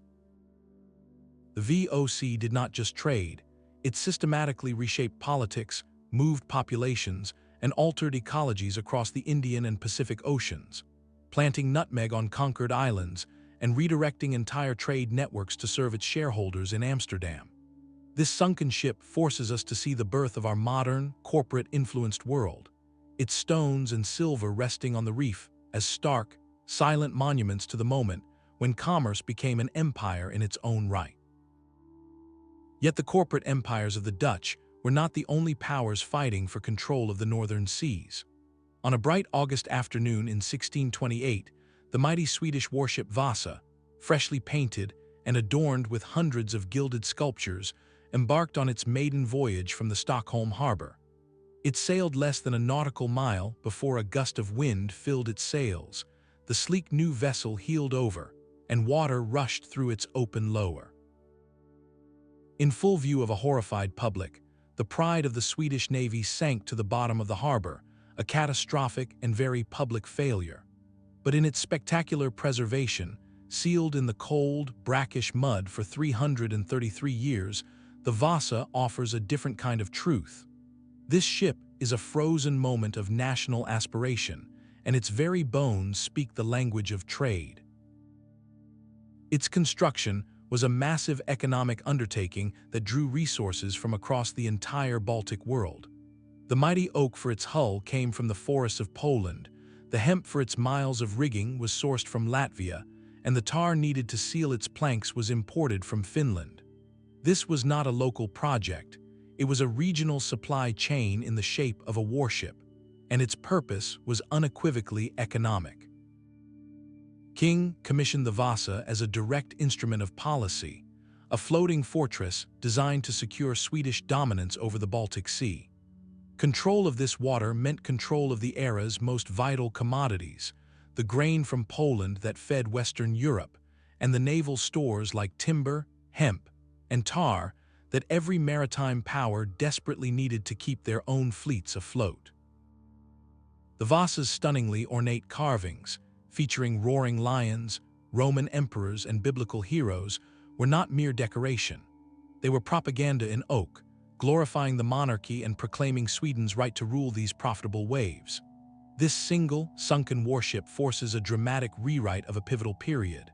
The VOC did not just trade, it systematically reshaped politics, moved populations, and altered ecologies across the Indian and Pacific Oceans, planting nutmeg on conquered islands and redirecting entire trade networks to serve its shareholders in Amsterdam. This sunken ship forces us to see the birth of our modern, corporate-influenced world, its stones and silver resting on the reef as stark, silent monuments to the moment when commerce became an empire in its own right. Yet the corporate empires of the Dutch were not the only powers fighting for control of the northern seas. On a bright August afternoon in 1628, the mighty Swedish warship Vasa, freshly painted and adorned with hundreds of gilded sculptures, embarked on its maiden voyage from the Stockholm harbor. It sailed less than a nautical mile before a gust of wind filled its sails. The sleek new vessel heeled over, and water rushed through its open lower. In full view of a horrified public, the pride of the Swedish Navy sank to the bottom of the harbor, a catastrophic and very public failure. But in its spectacular preservation, sealed in the cold, brackish mud for 333 years, the Vasa offers a different kind of truth. This ship is a frozen moment of national aspiration, and its very bones speak the language of trade. Its construction was a massive economic undertaking that drew resources from across the entire Baltic world. The mighty oak for its hull came from the forests of Poland, the hemp for its miles of rigging was sourced from Latvia, and the tar needed to seal its planks was imported from Finland. This was not a local project, it was a regional supply chain in the shape of a warship, and its purpose was unequivocally economic. King commissioned the Vasa as a direct instrument of policy, a floating fortress designed to secure Swedish dominance over the Baltic Sea. Control of this water meant control of the era's most vital commodities, the grain from Poland that fed Western Europe, and the naval stores like timber, hemp, and tar that every maritime power desperately needed to keep their own fleets afloat. The Vasa's stunningly ornate carvings, featuring roaring lions, Roman emperors, and biblical heroes, were not mere decoration. They were propaganda in oak, glorifying the monarchy and proclaiming Sweden's right to rule these profitable waves. This single, sunken warship forces a dramatic rewrite of a pivotal period.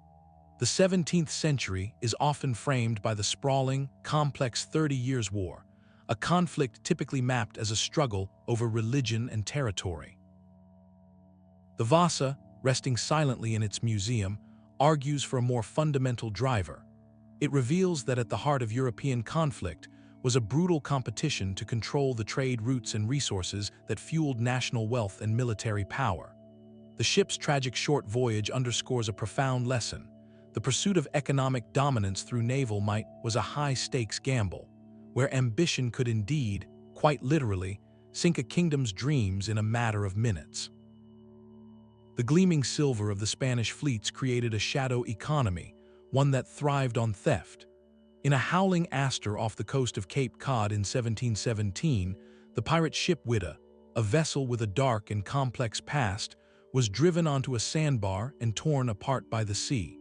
The 17th century is often framed by the sprawling, complex 30 Years' War, a conflict typically mapped as a struggle over religion and territory. The Vasa, resting silently in its museum, argues for a more fundamental driver. It reveals that at the heart of European conflict was a brutal competition to control the trade routes and resources that fueled national wealth and military power. The ship's tragic short voyage underscores a profound lesson. The pursuit of economic dominance through naval might was a high-stakes gamble, where ambition could indeed, quite literally, sink a kingdom's dreams in a matter of minutes. The gleaming silver of the Spanish fleets created a shadow economy, one that thrived on theft. In a howling aster off the coast of Cape Cod in 1717, the pirate ship Whydah, a vessel with a dark and complex past, was driven onto a sandbar and torn apart by the sea.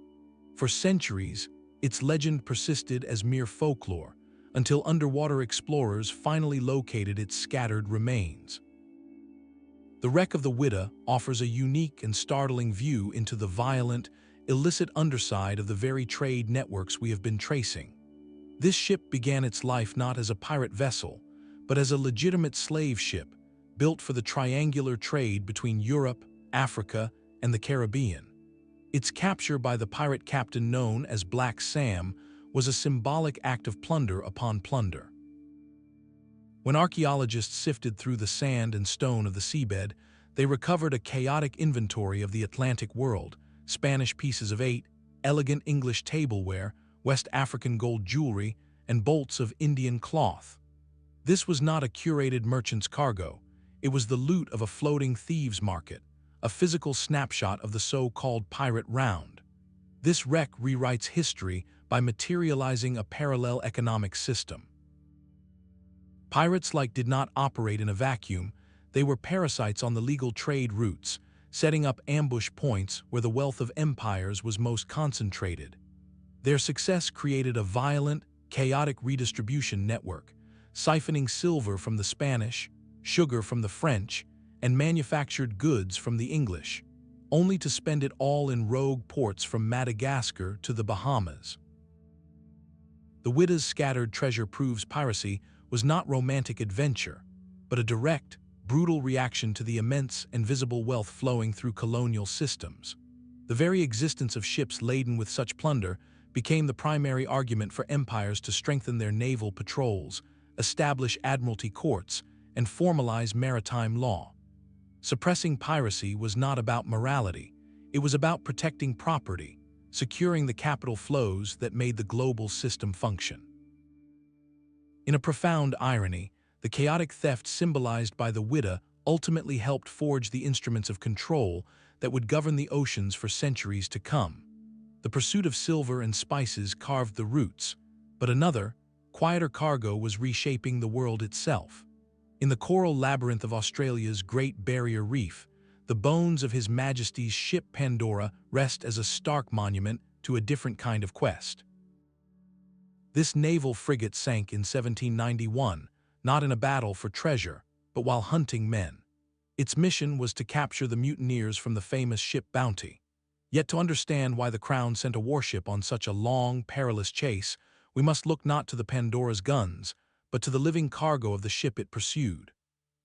For centuries, its legend persisted as mere folklore, until underwater explorers finally located its scattered remains. The wreck of the Whydah offers a unique and startling view into the violent, illicit underside of the very trade networks we have been tracing. This ship began its life not as a pirate vessel, but as a legitimate slave ship, built for the triangular trade between Europe, Africa, and the Caribbean. Its capture by the pirate captain known as Black Sam was a symbolic act of plunder upon plunder. When archaeologists sifted through the sand and stone of the seabed, they recovered a chaotic inventory of the Atlantic world: Spanish pieces of 8, elegant English tableware, West African gold jewelry, and bolts of Indian cloth. This was not a curated merchant's cargo. It was the loot of a floating thieves' market, a physical snapshot of the so-called pirate round. This wreck rewrites history by materializing a parallel economic system. Pirates did not operate in a vacuum. They were parasites on the legal trade routes, setting up ambush points where the wealth of empires was most concentrated. Their success created a violent, chaotic redistribution network, siphoning silver from the Spanish, sugar from the French, and manufactured goods from the English, only to spend it all in rogue ports from Madagascar to the Bahamas. The Whydah's scattered treasure proves piracy was not romantic adventure, but a direct, brutal reaction to the immense and visible wealth flowing through colonial systems. The very existence of ships laden with such plunder became the primary argument for empires to strengthen their naval patrols, establish admiralty courts, and formalize maritime law. Suppressing piracy was not about morality. It was about protecting property, securing the capital flows that made the global system function. In a profound irony, the chaotic theft symbolized by the Whydah ultimately helped forge the instruments of control that would govern the oceans for centuries to come. The pursuit of silver and spices carved the routes, but another, quieter cargo was reshaping the world itself. In the coral labyrinth of Australia's Great Barrier Reef, the bones of His Majesty's ship Pandora rest as a stark monument to a different kind of quest. This naval frigate sank in 1791, not in a battle for treasure, but while hunting men. Its mission was to capture the mutineers from the famous ship Bounty. Yet to understand why the Crown sent a warship on such a long, perilous chase, we must look not to the Pandora's guns, but to the living cargo of the ship it pursued.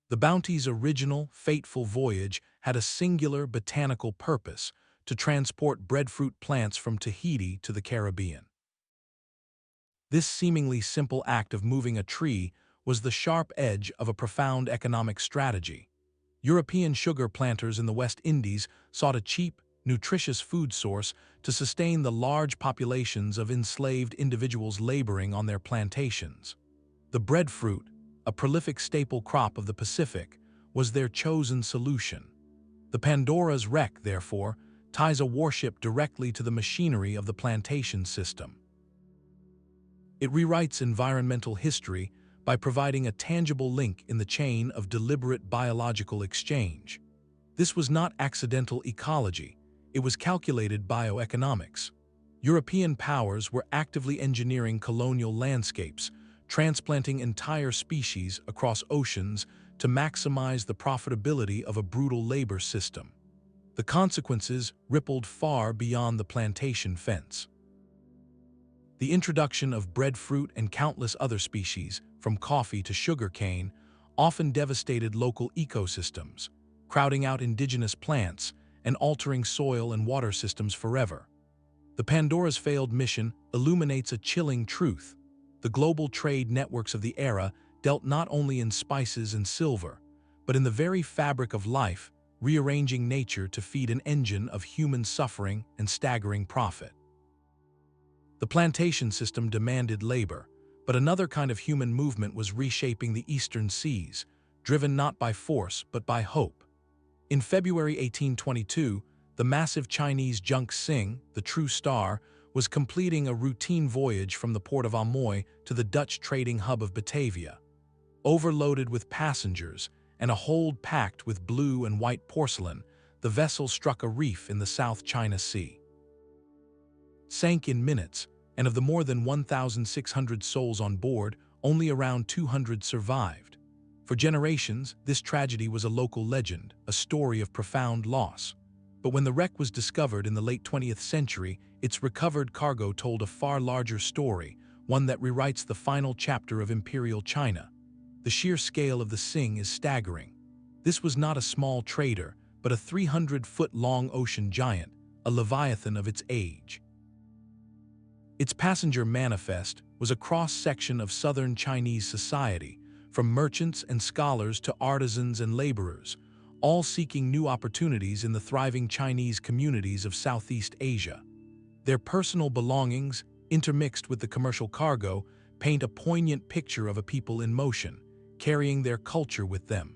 The Bounty's original, fateful voyage had a singular botanical purpose: to transport breadfruit plants from Tahiti to the Caribbean. This seemingly simple act of moving a tree was the sharp edge of a profound economic strategy. European sugar planters in the West Indies sought a cheap, nutritious food source to sustain the large populations of enslaved individuals laboring on their plantations. The breadfruit, a prolific staple crop of the Pacific, was their chosen solution. The Pandora's wreck, therefore, ties a warship directly to the machinery of the plantation system. It rewrites environmental history by providing a tangible link in the chain of deliberate biological exchange. This was not accidental ecology, it was calculated bioeconomics. European powers were actively engineering colonial landscapes, transplanting entire species across oceans to maximize the profitability of a brutal labor system. The consequences rippled far beyond the plantation fence. The introduction of breadfruit and countless other species, from coffee to sugarcane, often devastated local ecosystems, crowding out indigenous plants and altering soil and water systems forever. The Pandora's failed mission illuminates a chilling truth. The global trade networks of the era dealt not only in spices and silver, but in the very fabric of life, rearranging nature to feed an engine of human suffering and staggering profit. The plantation system demanded labor, but another kind of human movement was reshaping the eastern seas, driven not by force but by hope. In February 1822, the massive Chinese junk Sing, the True Star, was completing a routine voyage from the port of Amoy to the Dutch trading hub of Batavia. Overloaded with passengers and a hold packed with blue and white porcelain, the vessel struck a reef in the South China Sea. Sank in minutes, and of the more than 1,600 souls on board, only around 200 survived. For generations, this tragedy was a local legend, a story of profound loss. But when the wreck was discovered in the late 20th century, its recovered cargo told a far larger story, one that rewrites the final chapter of Imperial China. The sheer scale of the Sing is staggering. This was not a small trader, but a 300-foot-long ocean giant, a leviathan of its age. Its passenger manifest was a cross-section of southern Chinese society, from merchants and scholars to artisans and laborers, all seeking new opportunities in the thriving Chinese communities of Southeast Asia. Their personal belongings, intermixed with the commercial cargo, paint a poignant picture of a people in motion, carrying their culture with them.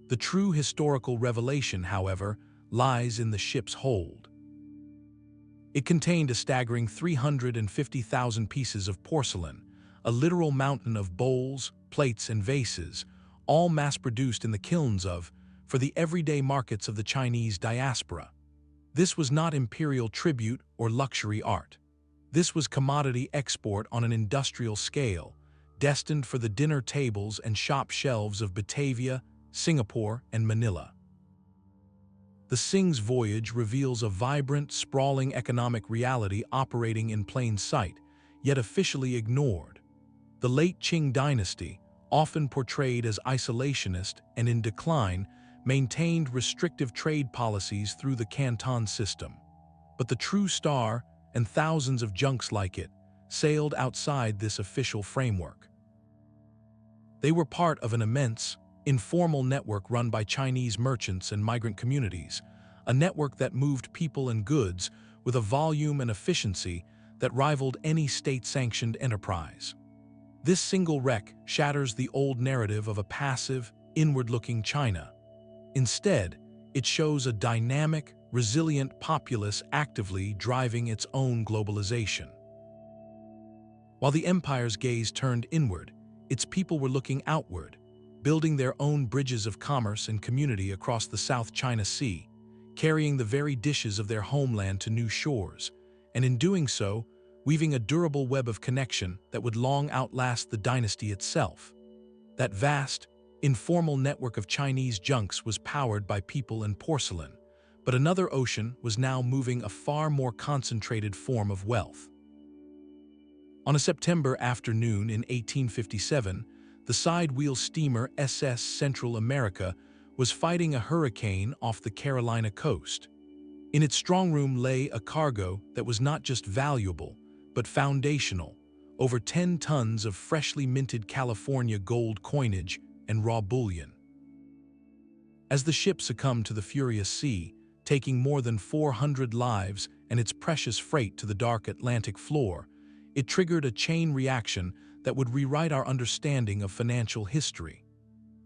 The true historical revelation, however, lies in the ship's hold. It contained a staggering 350,000 pieces of porcelain, a literal mountain of bowls, plates, and vases, all mass-produced in the kilns for the everyday markets of the Chinese diaspora. This was not imperial tribute or luxury art. This was commodity export on an industrial scale, destined for the dinner tables and shop shelves of Batavia, Singapore, and Manila. The Sing's voyage reveals a vibrant, sprawling economic reality operating in plain sight, yet officially ignored. The late Qing dynasty, often portrayed as isolationist and in decline, maintained restrictive trade policies through the Canton system. But the True Star, and thousands of junks like it, sailed outside this official framework. They were part of an immense, informal network run by Chinese merchants and migrant communities, a network that moved people and goods with a volume and efficiency that rivaled any state-sanctioned enterprise. This single wreck shatters the old narrative of a passive, inward-looking China. Instead, it shows a dynamic, resilient populace actively driving its own globalization. While the empire's gaze turned inward, its people were looking outward, building their own bridges of commerce and community across the South China Sea, carrying the very dishes of their homeland to new shores, and in doing so, weaving a durable web of connection that would long outlast the dynasty itself. That vast, informal network of Chinese junks was powered by people and porcelain, but another ocean was now moving a far more concentrated form of wealth. On a September afternoon in 1857, the side-wheel steamer SS Central America was fighting a hurricane off the Carolina coast. In its strongroom lay a cargo that was not just valuable, but foundational, over 10 tons of freshly minted California gold coinage and raw bullion. As the ship succumbed to the furious sea, taking more than 400 lives and its precious freight to the dark Atlantic floor, it triggered a chain reaction that would rewrite our understanding of financial history.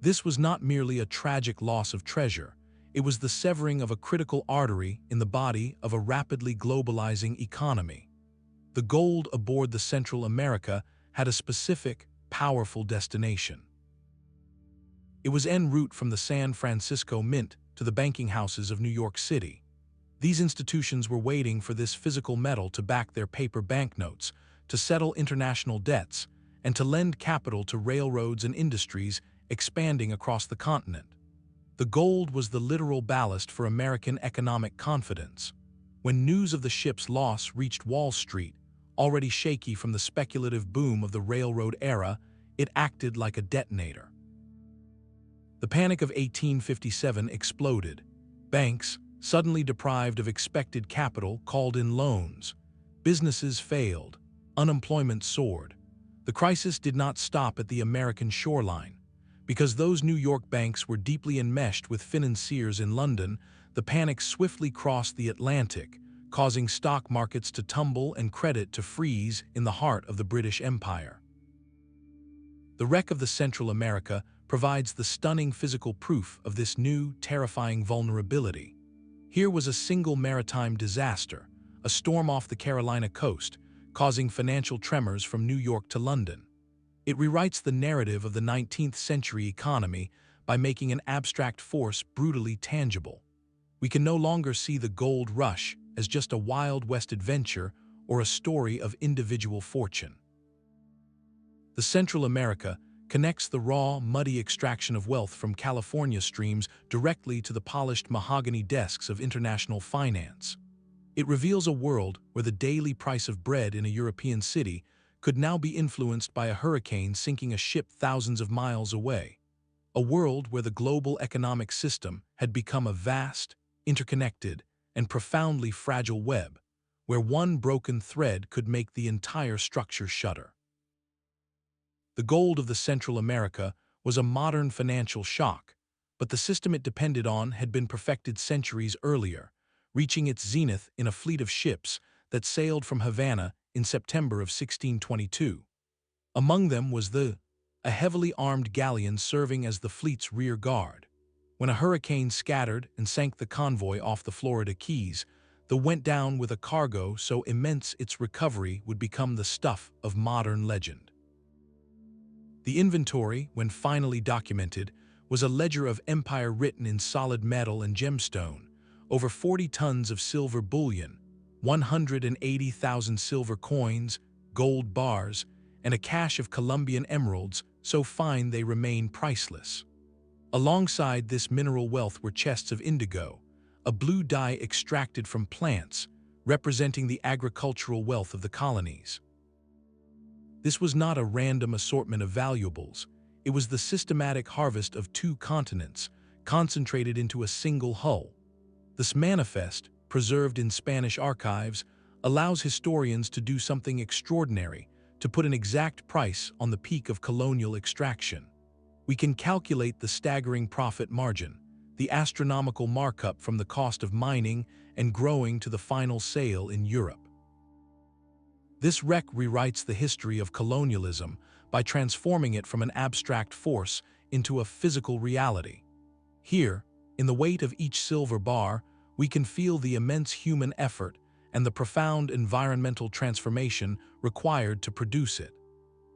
This was not merely a tragic loss of treasure, it was the severing of a critical artery in the body of a rapidly globalizing economy. The gold aboard the Central America had a specific, powerful destination. It was en route from the San Francisco Mint to the banking houses of New York City. These institutions were waiting for this physical metal to back their paper banknotes, to settle international debts, and to lend capital to railroads and industries expanding across the continent. The gold was the literal ballast for American economic confidence. When news of the ship's loss reached Wall Street, already shaky from the speculative boom of the railroad era, it acted like a detonator. The Panic of 1857 exploded. Banks, suddenly deprived of expected capital, called in loans. Businesses failed. Unemployment soared. The crisis did not stop at the American shoreline. Because those New York banks were deeply enmeshed with financiers in London, the panic swiftly crossed the Atlantic, causing stock markets to tumble and credit to freeze in the heart of the British Empire. The wreck of the Central America provides the stunning physical proof of this new, terrifying vulnerability. Here was a single maritime disaster, a storm off the Carolina coast, causing financial tremors from New York to London. It rewrites the narrative of the 19th century economy by making an abstract force brutally tangible. We can no longer see the gold rush as just a Wild West adventure or a story of individual fortune. The Central America connects the raw, muddy extraction of wealth from California streams directly to the polished mahogany desks of international finance. It reveals a world where the daily price of bread in a European city could now be influenced by a hurricane sinking a ship thousands of miles away. A world where the global economic system had become a vast, interconnected, and profoundly fragile web, where one broken thread could make the entire structure shudder. The gold of the Central America was a modern financial shock, but the system it depended on had been perfected centuries earlier, reaching its zenith in a fleet of ships that sailed from Havana in September of 1622. Among them was a heavily armed galleon serving as the fleet's rear guard. When a hurricane scattered and sank the convoy off the Florida Keys, the went down with a cargo so immense its recovery would become the stuff of modern legend. The inventory, when finally documented, was a ledger of empire written in solid metal and gemstone, over 40 tons of silver bullion, 180,000 silver coins, gold bars, and a cache of Colombian emeralds so fine they remain priceless. Alongside this mineral wealth were chests of indigo, a blue dye extracted from plants, representing the agricultural wealth of the colonies. This was not a random assortment of valuables. It was the systematic harvest of two continents, concentrated into a single hull. This manifest, preserved in Spanish archives, allows historians to do something extraordinary, to put an exact price on the peak of colonial extraction. We can calculate the staggering profit margin, the astronomical markup from the cost of mining and growing to the final sale in Europe. This wreck rewrites the history of colonialism by transforming it from an abstract force into a physical reality. Here, in the weight of each silver bar, we can feel the immense human effort and the profound environmental transformation required to produce it.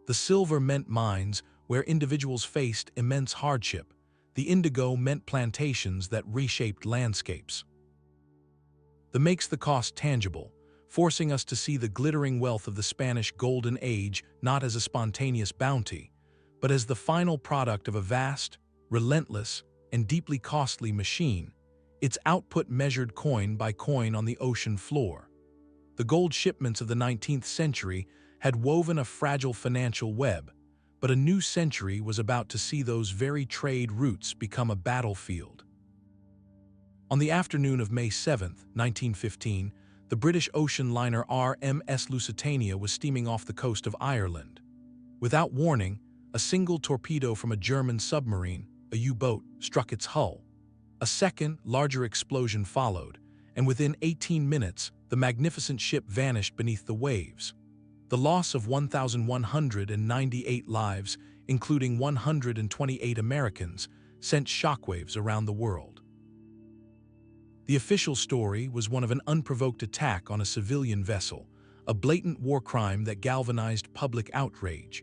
The silver meant mines where individuals faced immense hardship. The indigo meant plantations that reshaped landscapes. That makes the cost tangible, forcing us to see the glittering wealth of the Spanish Golden Age not as a spontaneous bounty, but as the final product of a vast, relentless, and deeply costly machine, its output measured coin by coin on the ocean floor. The gold shipments of the 19th century had woven a fragile financial web, but a new century was about to see those very trade routes become a battlefield. On the afternoon of May 7, 1915, the British ocean liner RMS Lusitania was steaming off the coast of Ireland. Without warning, a single torpedo from a German submarine, a U-boat, struck its hull. A second, larger explosion followed, and within 18 minutes, the magnificent ship vanished beneath the waves. The loss of 1,198 lives, including 128 Americans, sent shockwaves around the world. The official story was one of an unprovoked attack on a civilian vessel, a blatant war crime that galvanized public outrage.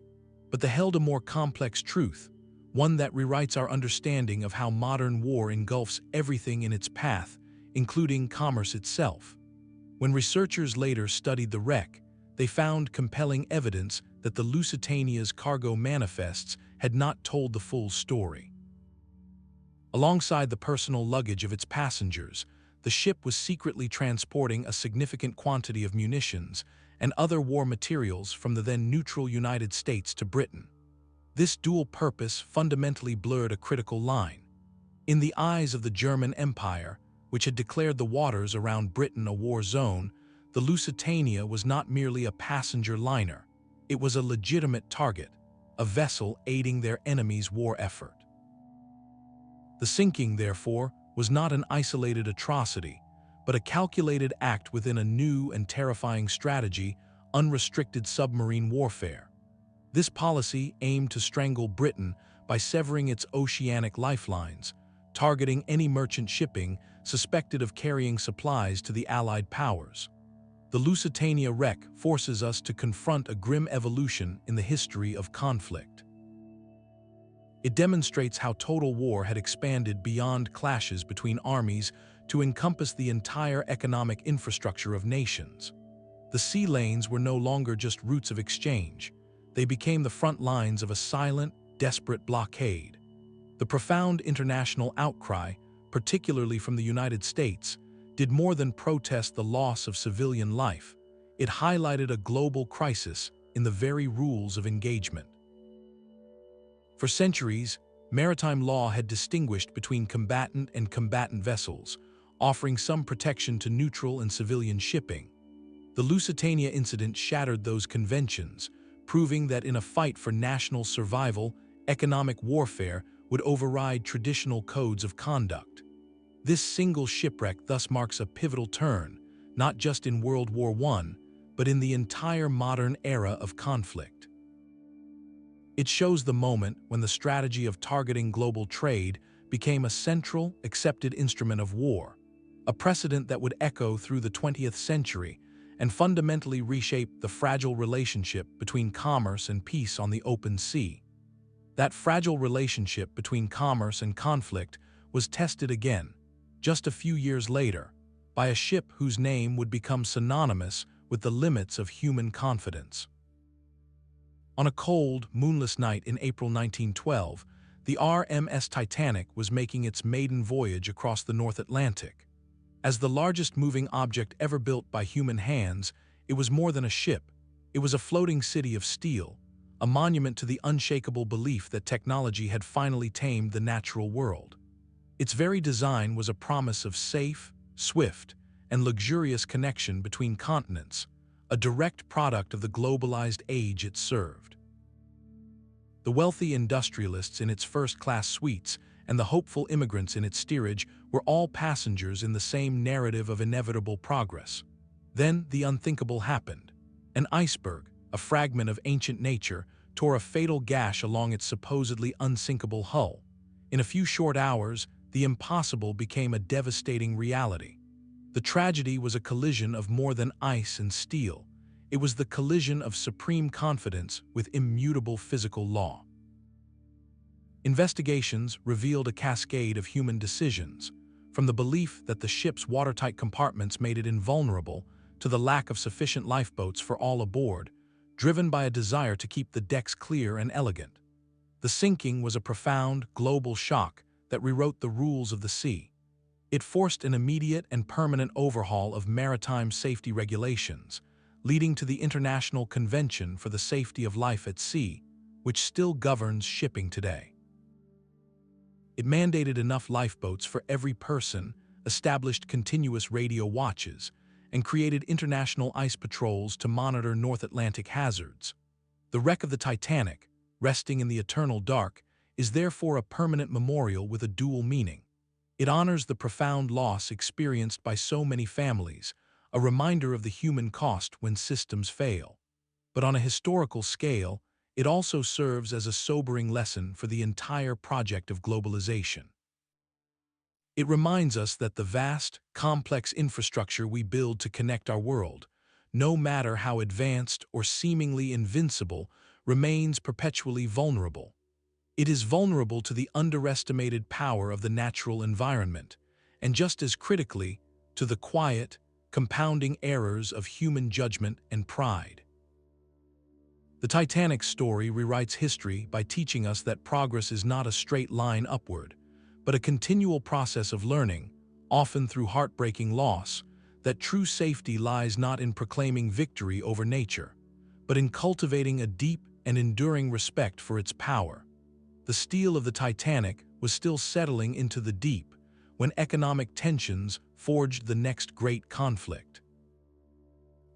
But they held a more complex truth, one that rewrites our understanding of how modern war engulfs everything in its path, including commerce itself. When researchers later studied the wreck, they found compelling evidence that the Lusitania's cargo manifests had not told the full story. Alongside the personal luggage of its passengers, the ship was secretly transporting a significant quantity of munitions and other war materials from the then neutral United States to Britain. This dual purpose fundamentally blurred a critical line. In the eyes of the German Empire, which had declared the waters around Britain a war zone, the Lusitania was not merely a passenger liner. It was a legitimate target, a vessel aiding their enemy's war effort. The sinking, therefore, was not an isolated atrocity, but a calculated act within a new and terrifying strategy: unrestricted submarine warfare. This policy aimed to strangle Britain by severing its oceanic lifelines, targeting any merchant shipping suspected of carrying supplies to the Allied powers. The Lusitania wreck forces us to confront a grim evolution in the history of conflict. It demonstrates how total war had expanded beyond clashes between armies to encompass the entire economic infrastructure of nations. The sea lanes were no longer just routes of exchange. They became the front lines of a silent, desperate blockade. The profound international outcry, particularly from the United States, did more than protest the loss of civilian life. It highlighted a global crisis in the very rules of engagement. For centuries, maritime law had distinguished between combatant and combatant vessels, offering some protection to neutral and civilian shipping. The Lusitania incident shattered those conventions, proving that in a fight for national survival, economic warfare would override traditional codes of conduct. This single shipwreck thus marks a pivotal turn, not just in World War I, but in the entire modern era of conflict. It shows the moment when the strategy of targeting global trade became a central, accepted instrument of war, a precedent that would echo through the 20th century and fundamentally reshape the fragile relationship between commerce and peace on the open sea. That fragile relationship between commerce and conflict was tested again, just a few years later, by a ship whose name would become synonymous with the limits of human confidence. On a cold, moonless night in April 1912, the RMS Titanic was making its maiden voyage across the North Atlantic. As the largest moving object ever built by human hands, it was more than a ship. It was a floating city of steel, a monument to the unshakable belief that technology had finally tamed the natural world. Its very design was a promise of safe, swift, and luxurious connection between continents, a direct product of the globalized age it served. The wealthy industrialists in its first-class suites and the hopeful immigrants in its steerage were all passengers in the same narrative of inevitable progress. Then the unthinkable happened. An iceberg, a fragment of ancient nature, tore a fatal gash along its supposedly unsinkable hull. In a few short hours, the impossible became a devastating reality. The tragedy was a collision of more than ice and steel. It was the collision of supreme confidence with immutable physical law. Investigations revealed a cascade of human decisions, from the belief that the ship's watertight compartments made it invulnerable to the lack of sufficient lifeboats for all aboard, driven by a desire to keep the decks clear and elegant. The sinking was a profound, global shock that rewrote the rules of the sea. It forced an immediate and permanent overhaul of maritime safety regulations, leading to the International Convention for the Safety of Life at Sea, which still governs shipping today. It mandated enough lifeboats for every person, established continuous radio watches, and created international ice patrols to monitor North Atlantic hazards. The wreck of the Titanic, resting in the eternal dark, is therefore a permanent memorial with a dual meaning. It honors the profound loss experienced by so many families, a reminder of the human cost when systems fail. But on a historical scale, it also serves as a sobering lesson for the entire project of globalization. It reminds us that the vast, complex infrastructure we build to connect our world, no matter how advanced or seemingly invincible, remains perpetually vulnerable. It is vulnerable to the underestimated power of the natural environment, and just as critically, to the quiet, compounding errors of human judgment and pride. The Titanic's story rewrites history by teaching us that progress is not a straight line upward, but a continual process of learning, often through heartbreaking loss, that true safety lies not in proclaiming victory over nature, but in cultivating a deep and enduring respect for its power. The steel of the Titanic was still settling into the deep when economic tensions forged the next great conflict.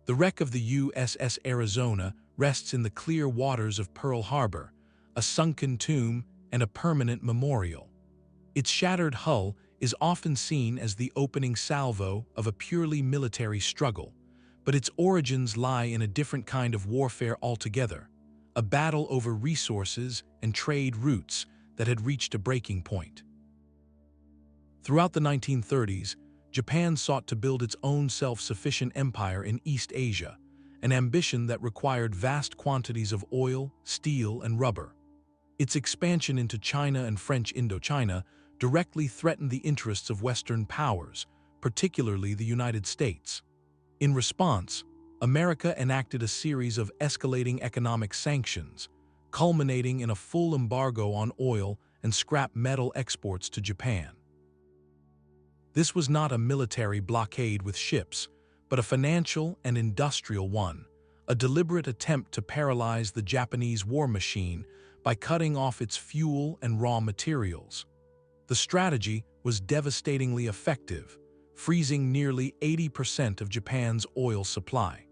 The wreck of the USS Arizona rests in the clear waters of Pearl Harbor, a sunken tomb and a permanent memorial. Its shattered hull is often seen as the opening salvo of a purely military struggle, but its origins lie in a different kind of warfare altogether, a battle over resources and trade routes that had reached a breaking point. Throughout the 1930s, Japan sought to build its own self-sufficient empire in East Asia, an ambition that required vast quantities of oil, steel, and rubber. Its expansion into China and French Indochina directly threatened the interests of Western powers, particularly the United States. In response, America enacted a series of escalating economic sanctions, culminating in a full embargo on oil and scrap metal exports to Japan. This was not a military blockade with ships, but a financial and industrial one, a deliberate attempt to paralyze the Japanese war machine by cutting off its fuel and raw materials. The strategy was devastatingly effective, freezing nearly 80% of Japan's oil supply.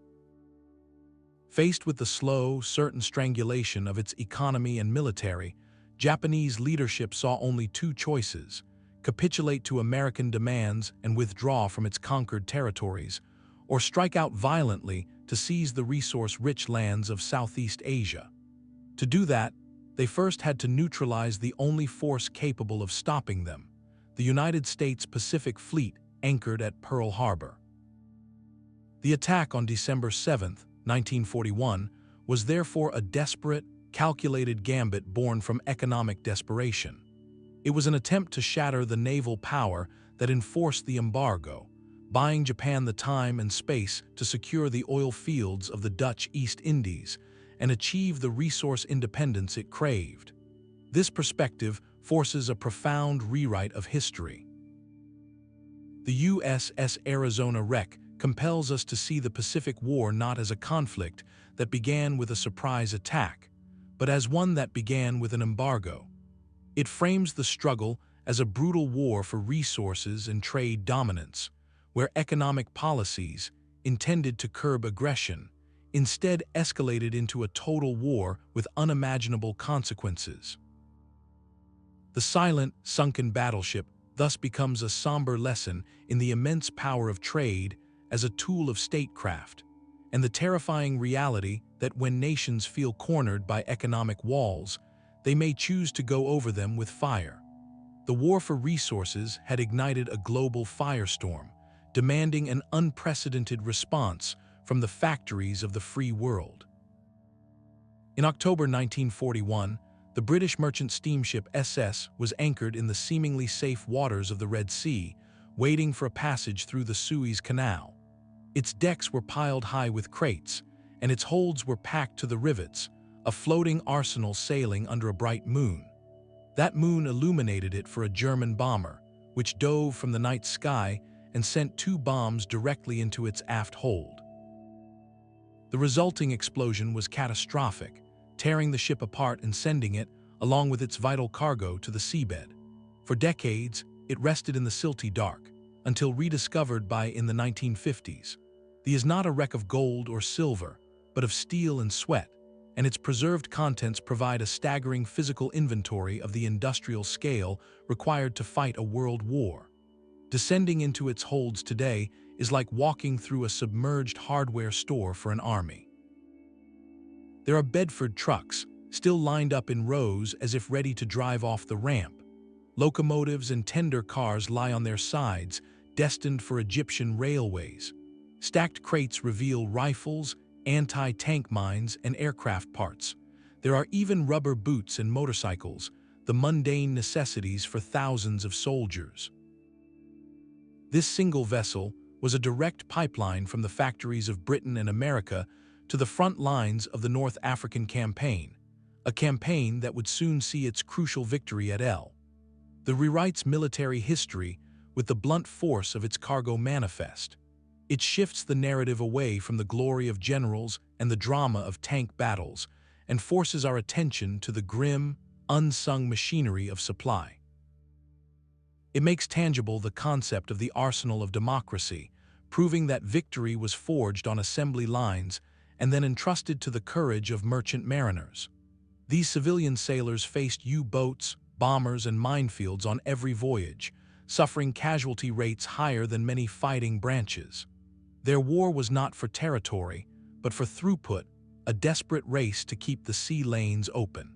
Faced with the slow, certain strangulation of its economy and military, Japanese leadership saw only two choices: capitulate to American demands and withdraw from its conquered territories, or strike out violently to seize the resource-rich lands of Southeast Asia. To do that, they first had to neutralize the only force capable of stopping them, the United States Pacific Fleet anchored at Pearl Harbor. The attack on December 7, 1941, was therefore a desperate, calculated gambit born from economic desperation. It was an attempt to shatter the naval power that enforced the embargo, buying Japan the time and space to secure the oil fields of the Dutch East Indies and achieve the resource independence it craved. This perspective forces a profound rewrite of history. The USS Arizona wreck compels us to see the Pacific War not as a conflict that began with a surprise attack, but as one that began with an embargo. It frames the struggle as a brutal war for resources and trade dominance, where economic policies, intended to curb aggression, instead escalated into a total war with unimaginable consequences. The silent, sunken battleship thus becomes a somber lesson in the immense power of trade as a tool of statecraft, and the terrifying reality that when nations feel cornered by economic walls, they may choose to go over them with fire. The war for resources had ignited a global firestorm, demanding an unprecedented response from the factories of the free world. In October 1941, the British merchant steamship SS was anchored in the seemingly safe waters of the Red Sea, waiting for a passage through the Suez Canal. Its decks were piled high with crates, and its holds were packed to the rivets, a floating arsenal sailing under a bright moon. That moon illuminated it for a German bomber, which dove from the night sky and sent 2 bombs directly into its aft hold. The resulting explosion was catastrophic, tearing the ship apart and sending it, along with its vital cargo, to the seabed. For decades, it rested in the silty dark, until rediscovered in the 1950s. The is not a wreck of gold or silver, but of steel and sweat, and its preserved contents provide a staggering physical inventory of the industrial scale required to fight a world war. Descending into its holds today is like walking through a submerged hardware store for an army. There are Bedford trucks, still lined up in rows as if ready to drive off the ramp. Locomotives and tender cars lie on their sides, destined for Egyptian railways. Stacked crates reveal rifles, anti-tank mines, and aircraft parts. There are even rubber boots and motorcycles, the mundane necessities for thousands of soldiers. This single vessel, was a direct pipeline from the factories of Britain and America to the front lines of the North African campaign, a campaign that would soon see its crucial victory at El. The rewrites military history with the blunt force of its cargo manifest. It shifts the narrative away from the glory of generals and the drama of tank battles and forces our attention to the grim, unsung machinery of supply. It makes tangible the concept of the arsenal of democracy, proving that victory was forged on assembly lines and then entrusted to the courage of merchant mariners. These civilian sailors faced U-boats, bombers, and minefields on every voyage, suffering casualty rates higher than many fighting branches. Their war was not for territory, but for throughput, a desperate race to keep the sea lanes open.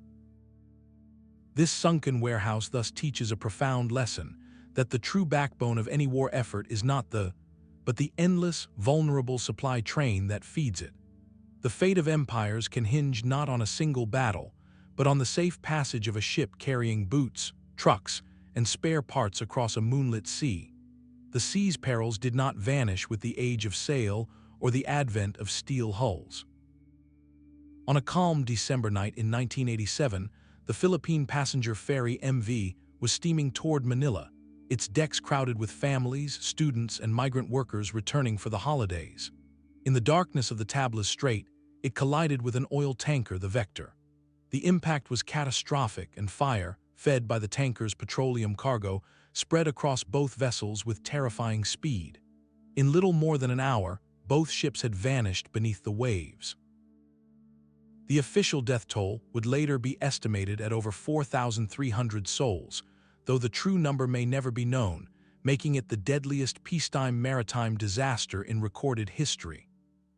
This sunken warehouse thus teaches a profound lesson, that the true backbone of any war effort is not but the endless, vulnerable supply train that feeds it. The fate of empires can hinge not on a single battle, but on the safe passage of a ship carrying boots, trucks, and spare parts across a moonlit sea. The sea's perils did not vanish with the age of sail or the advent of steel hulls. On a calm December night in 1987, the Philippine passenger ferry MV was steaming toward Manila, its decks crowded with families, students, and migrant workers returning for the holidays. In the darkness of the Tablas Strait, it collided with an oil tanker, the Vector. The impact was catastrophic, and fire, fed by the tanker's petroleum cargo, spread across both vessels with terrifying speed. In little more than an hour, both ships had vanished beneath the waves. The official death toll would later be estimated at over 4,300 souls, though the true number may never be known, making it the deadliest peacetime maritime disaster in recorded history.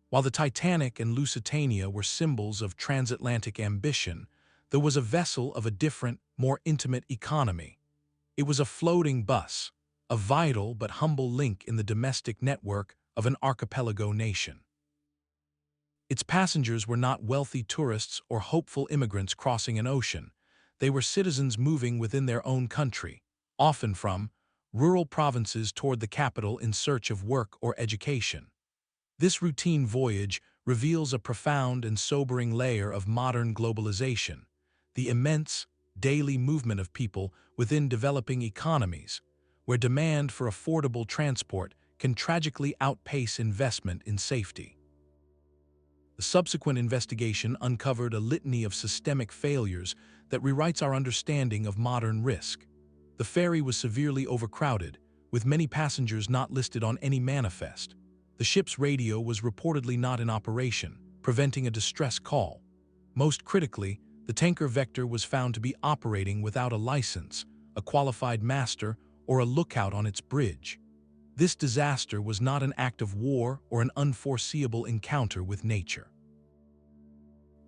While the Titanic and Lusitania were symbols of transatlantic ambition, there was a vessel of a different, more intimate economy. It was a floating bus, a vital but humble link in the domestic network of an archipelago nation. Its passengers were not wealthy tourists or hopeful immigrants crossing an ocean. They were citizens moving within their own country, often from rural provinces toward the capital in search of work or education. This routine voyage reveals a profound and sobering layer of modern globalization, the immense, daily movement of people within developing economies, where demand for affordable transport can tragically outpace investment in safety. The subsequent investigation uncovered a litany of systemic failures that rewrites our understanding of modern risk. The ferry was severely overcrowded, with many passengers not listed on any manifest. The ship's radio was reportedly not in operation, preventing a distress call. Most critically, the tanker Vector was found to be operating without a license, a qualified master, or a lookout on its bridge. This disaster was not an act of war or an unforeseeable encounter with nature.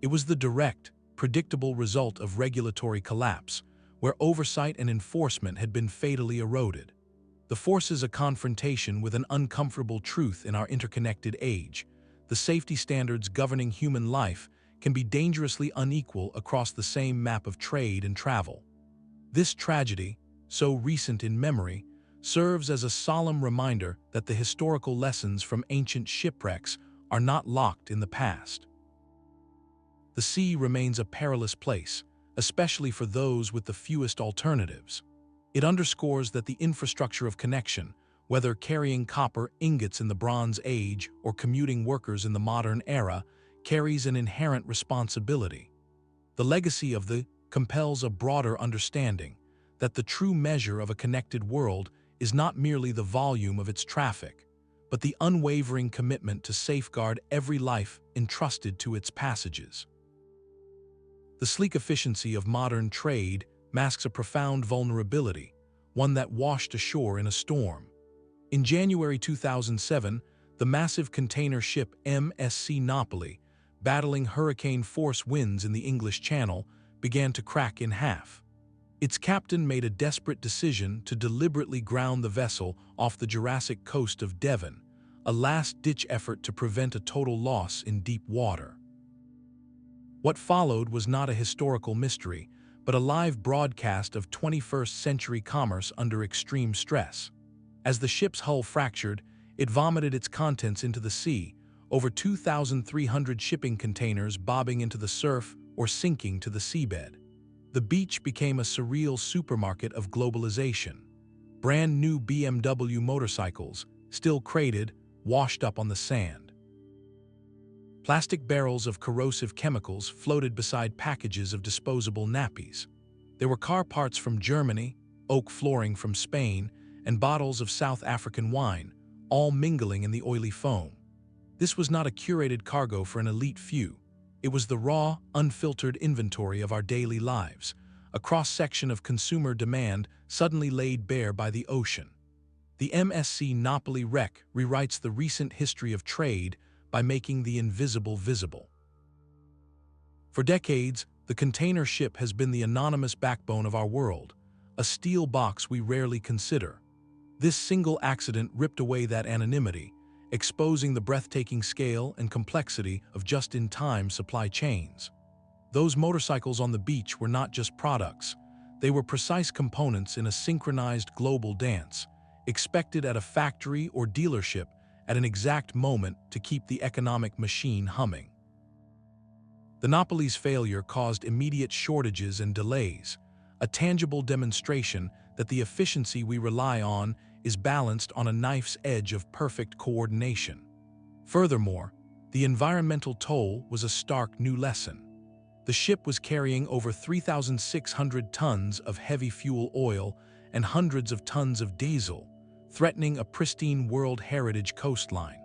It was the direct, predictable result of regulatory collapse, where oversight and enforcement had been fatally eroded. The forces a confrontation with an uncomfortable truth in our interconnected age. The safety standards governing human life can be dangerously unequal across the same map of trade and travel. This tragedy, so recent in memory, serves as a solemn reminder that the historical lessons from ancient shipwrecks are not locked in the past. The sea remains a perilous place, especially for those with the fewest alternatives. It underscores that the infrastructure of connection, whether carrying copper ingots in the Bronze Age or commuting workers in the modern era, carries an inherent responsibility. The legacy of the compels a broader understanding that the true measure of a connected world is not merely the volume of its traffic, but the unwavering commitment to safeguard every life entrusted to its passages. The sleek efficiency of modern trade masks a profound vulnerability, one that washed ashore in a storm. In January 2007, the massive container ship MSC Napoli, battling hurricane-force winds in the English Channel, began to crack in half. Its captain made a desperate decision to deliberately ground the vessel off the Jurassic coast of Devon, a last-ditch effort to prevent a total loss in deep water. What followed was not a historical mystery, but a live broadcast of 21st-century commerce under extreme stress. As the ship's hull fractured, It vomited its contents into the sea, over 2,300 shipping containers bobbing into the surf or sinking to the seabed. The beach became a surreal supermarket of globalization. Brand new BMW motorcycles, still crated, washed up on the sand. Plastic barrels of corrosive chemicals floated beside packages of disposable nappies. There were car parts from Germany, oak flooring from Spain, and bottles of South African wine, all mingling in the oily foam. This was not a curated cargo for an elite few. It was the raw, unfiltered inventory of our daily lives, a cross-section of consumer demand suddenly laid bare by the ocean. The MSC Napoli wreck rewrites the recent history of trade by making the invisible visible. For decades, the container ship has been the anonymous backbone of our world, a steel box we rarely consider. This single accident ripped away that anonymity, exposing the breathtaking scale and complexity of just-in-time supply chains. Those motorcycles on the beach were not just products, they were precise components in a synchronized global dance, expected at a factory or dealership at an exact moment to keep the economic machine humming. The Napoli's failure caused immediate shortages and delays, a tangible demonstration that the efficiency we rely on is balanced on a knife's edge of perfect coordination. Furthermore, the environmental toll was a stark new lesson. The ship was carrying over 3,600 tons of heavy fuel oil and hundreds of tons of diesel, threatening a pristine World Heritage coastline.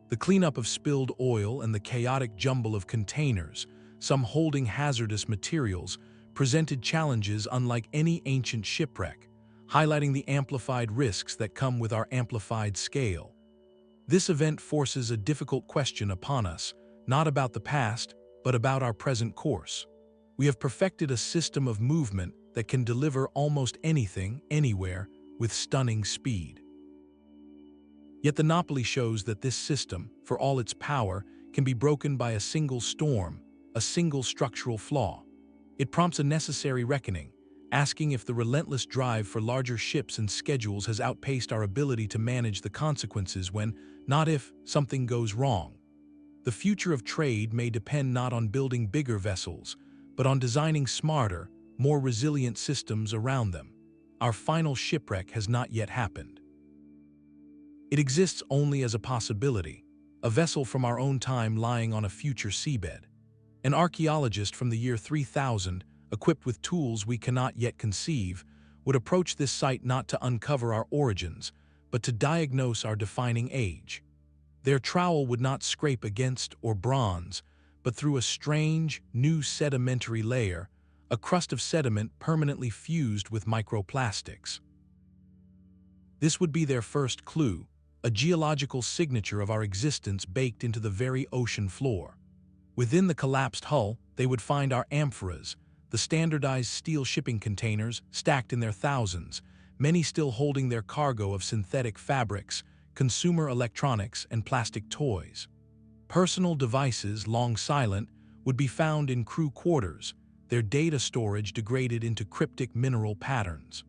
The cleanup of spilled oil and the chaotic jumble of containers, some holding hazardous materials, presented challenges unlike any ancient shipwreck, highlighting the amplified risks that come with our amplified scale. This event forces a difficult question upon us, not about the past, but about our present course. We have perfected a system of movement that can deliver almost anything, anywhere, with stunning speed. Yet the Napoli shows that this system, for all its power, can be broken by a single storm, a single structural flaw. It prompts a necessary reckoning, asking if the relentless drive for larger ships and schedules has outpaced our ability to manage the consequences when, not if, something goes wrong. The future of trade may depend not on building bigger vessels, but on designing smarter, more resilient systems around them. Our final shipwreck has not yet happened. It exists only as a possibility, a vessel from our own time lying on a future seabed. An archaeologist from the year 3000, equipped with tools we cannot yet conceive, would approach this site not to uncover our origins, but to diagnose our defining age. Their trowel would not scrape against or bronze, but through a strange, new sedimentary layer, a crust of sediment permanently fused with microplastics. This would be their first clue, a geological signature of our existence baked into the very ocean floor. Within the collapsed hull, they would find our amphoras, the standardized steel shipping containers stacked in their thousands, many still holding their cargo of synthetic fabrics, consumer electronics, and plastic toys. Personal devices, long silent, would be found in crew quarters, their data storage degraded into cryptic mineral patterns.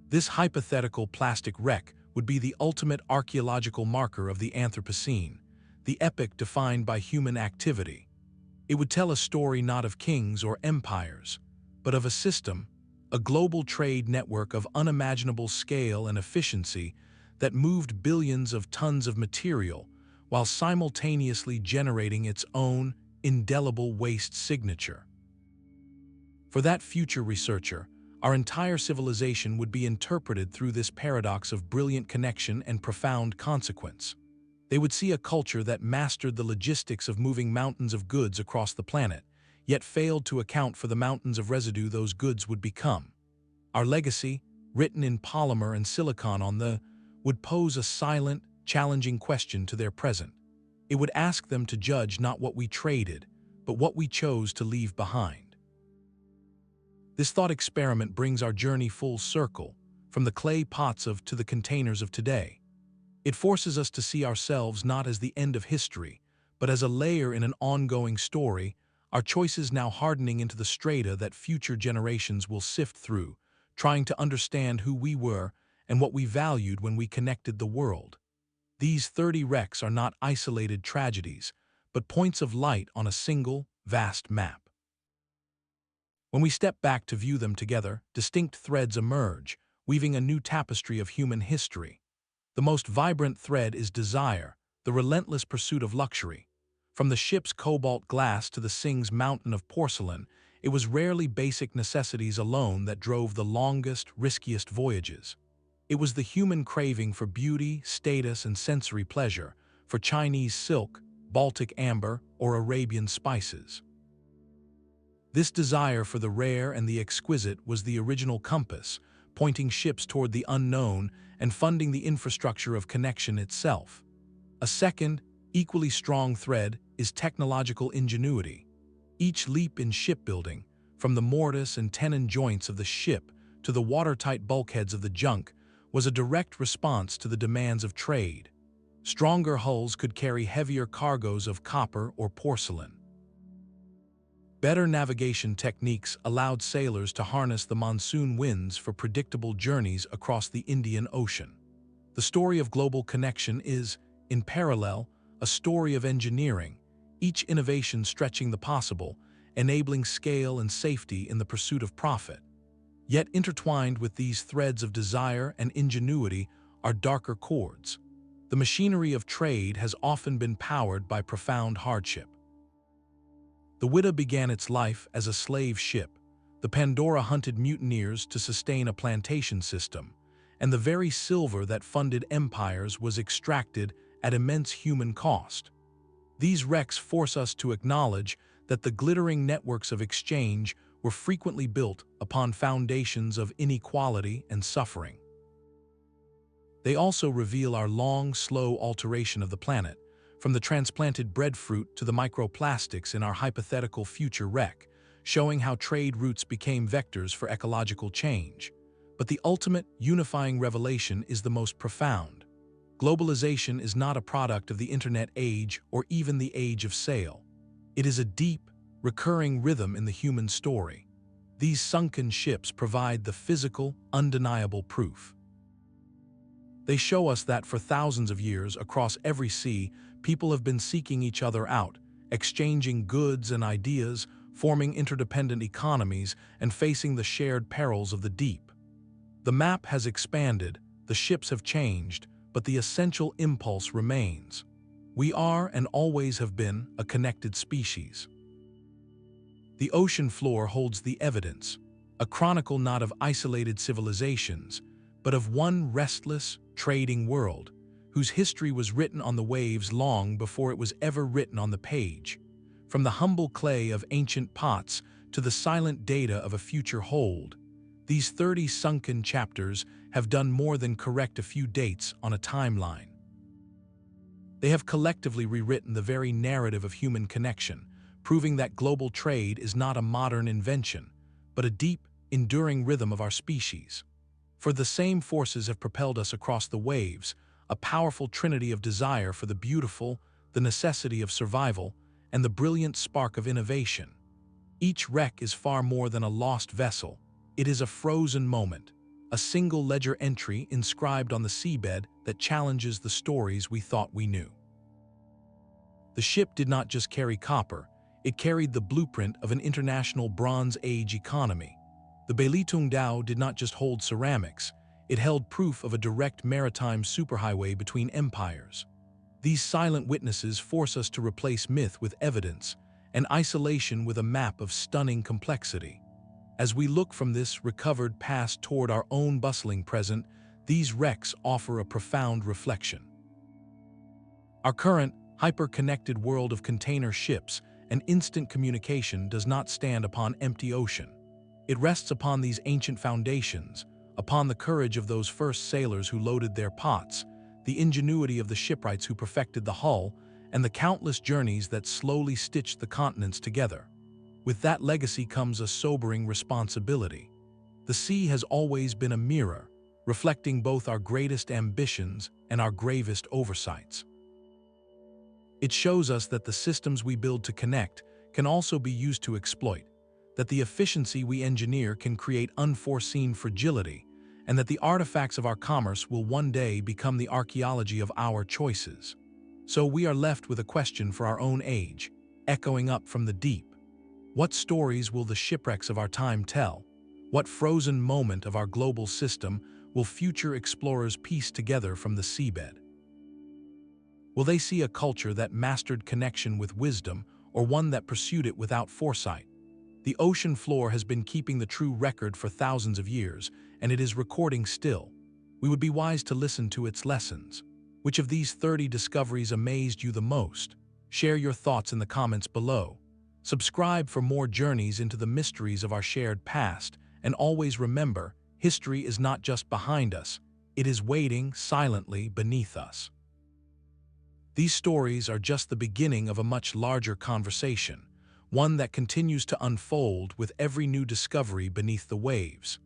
This hypothetical plastic wreck would be the ultimate archaeological marker of the Anthropocene, the epoch defined by human activity. It would tell a story not of kings or empires, but of a system, a global trade network of unimaginable scale and efficiency that moved billions of tons of material while simultaneously generating its own indelible waste signature. For that future researcher, our entire civilization would be interpreted through this paradox of brilliant connection and profound consequence. They would see a culture that mastered the logistics of moving mountains of goods across the planet, yet failed to account for the mountains of residue those goods would become. Our legacy, written in polymer and silicon on the, would pose a silent, challenging question to their present. It would ask them to judge not what we traded, but what we chose to leave behind. This thought experiment brings our journey full circle, from the clay pots to the containers of today. It forces us to see ourselves not as the end of history, but as a layer in an ongoing story, our choices now hardening into the strata that future generations will sift through, trying to understand who we were and what we valued when we connected the world. These 30 wrecks are not isolated tragedies, but points of light on a single, vast map. When we step back to view them together, distinct threads emerge, weaving a new tapestry of human history. The most vibrant thread is desire, the relentless pursuit of luxury. From the ship's cobalt glass to the Sing's mountain of porcelain, it was rarely basic necessities alone that drove the longest, riskiest voyages. It was the human craving for beauty, status, and sensory pleasure, for Chinese silk, Baltic amber, or Arabian spices. This desire for the rare and the exquisite was the original compass, pointing ships toward the unknown and funding the infrastructure of connection itself. A second, equally strong thread is technological ingenuity. Each leap in shipbuilding, from the mortise and tenon joints of the ship to the watertight bulkheads of the junk, was a direct response to the demands of trade. Stronger hulls could carry heavier cargoes of copper or porcelain. Better navigation techniques allowed sailors to harness the monsoon winds for predictable journeys across the Indian Ocean. The story of global connection is, in parallel, a story of engineering, each innovation stretching the possible, enabling scale and safety in the pursuit of profit. Yet intertwined with these threads of desire and ingenuity are darker chords. The machinery of trade has often been powered by profound hardship. The Whydah began its life as a slave ship, the Pandora hunted mutineers to sustain a plantation system, and the very silver that funded empires was extracted at immense human cost. These wrecks force us to acknowledge that the glittering networks of exchange were frequently built upon foundations of inequality and suffering. They also reveal our long, slow alteration of the planet, from the transplanted breadfruit to the microplastics in our hypothetical future wreck, showing how trade routes became vectors for ecological change. But the ultimate, unifying revelation is the most profound. Globalization is not a product of the internet age or even the age of sail. It is a deep, recurring rhythm in the human story. These sunken ships provide the physical, undeniable proof. They show us that for thousands of years across every sea, people have been seeking each other out, exchanging goods and ideas, forming interdependent economies, and facing the shared perils of the deep. The map has expanded, the ships have changed, but the essential impulse remains. We are and always have been a connected species. The ocean floor holds the evidence, a chronicle not of isolated civilizations, but of one restless, trading world, whose history was written on the waves long before it was ever written on the page. From the humble clay of ancient pots to the silent data of a future hold, these 30 sunken chapters have done more than correct a few dates on a timeline. They have collectively rewritten the very narrative of human connection, proving that global trade is not a modern invention, but a deep, enduring rhythm of our species. For the same forces have propelled us across the waves, a powerful trinity of desire for the beautiful, the necessity of survival, and the brilliant spark of innovation. Each wreck is far more than a lost vessel. It is a frozen moment, a single ledger entry inscribed on the seabed that challenges the stories we thought we knew. The ship did not just carry copper, it carried the blueprint of an international Bronze Age economy. The Belitung dhow did not just hold ceramics, it held proof of a direct maritime superhighway between empires. These silent witnesses force us to replace myth with evidence, and isolation with a map of stunning complexity. As we look from this recovered past toward our own bustling present, these wrecks offer a profound reflection. Our current, hyper-connected world of container ships and instant communication does not stand upon empty ocean. It rests upon these ancient foundations, upon the courage of those first sailors who loaded their pots, the ingenuity of the shipwrights who perfected the hull, and the countless journeys that slowly stitched the continents together. With that legacy comes a sobering responsibility. The sea has always been a mirror, reflecting both our greatest ambitions and our gravest oversights. It shows us that the systems we build to connect can also be used to exploit, that the efficiency we engineer can create unforeseen fragility, and that the artifacts of our commerce will one day become the archaeology of our choices. So we are left with a question for our own age, echoing up from the deep. What stories will the shipwrecks of our time tell? What frozen moment of our global system will future explorers piece together from the seabed? Will they see a culture that mastered connection with wisdom, or one that pursued it without foresight? The ocean floor has been keeping the true record for thousands of years, and it is recording still. We would be wise to listen to its lessons. Which of these 30 discoveries amazed you the most? Share your thoughts in the comments below. Subscribe for more journeys into the mysteries of our shared past, and always remember, history is not just behind us, it is waiting silently beneath us. These stories are just the beginning of a much larger conversation, one that continues to unfold with every new discovery beneath the waves.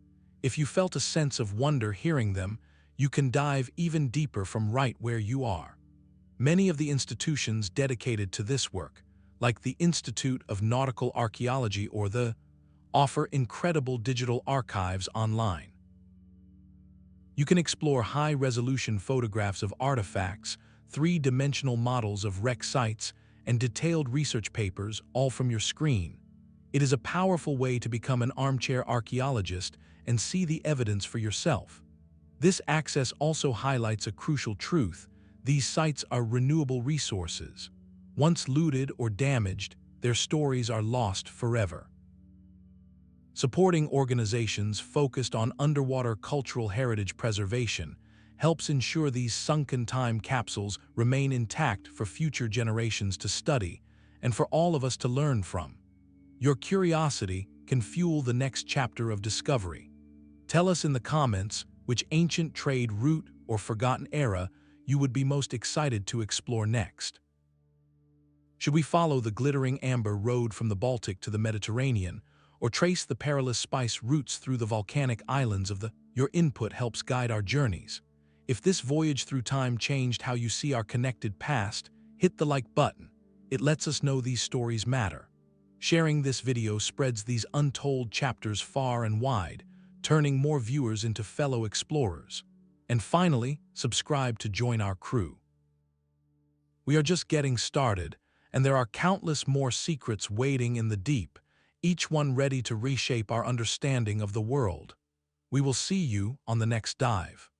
If you felt a sense of wonder hearing them, you can dive even deeper from right where you are. Many of the institutions dedicated to this work, like the Institute of Nautical Archaeology or the offer incredible digital archives online. You can explore high-resolution photographs of artifacts, three-dimensional models of wreck sites, and detailed research papers, all from your screen. It is a powerful way to become an armchair archaeologist and see the evidence for yourself. This access also highlights a crucial truth: these sites are renewable resources. Once looted or damaged, their stories are lost forever. Supporting organizations focused on underwater cultural heritage preservation helps ensure these sunken time capsules remain intact for future generations to study and for all of us to learn from. Your curiosity can fuel the next chapter of discovery. Tell us in the comments which ancient trade route or forgotten era you would be most excited to explore next. Should we follow the glittering amber road from the Baltic to the Mediterranean, or trace the perilous spice routes through the volcanic islands of the? Your input helps guide our journeys. If this voyage through time changed how you see our connected past, hit the like button. It lets us know these stories matter. Sharing this video spreads these untold chapters far and wide, turning more viewers into fellow explorers. And finally, subscribe to join our crew. We are just getting started, and there are countless more secrets waiting in the deep, each one ready to reshape our understanding of the world. We will see you on the next dive.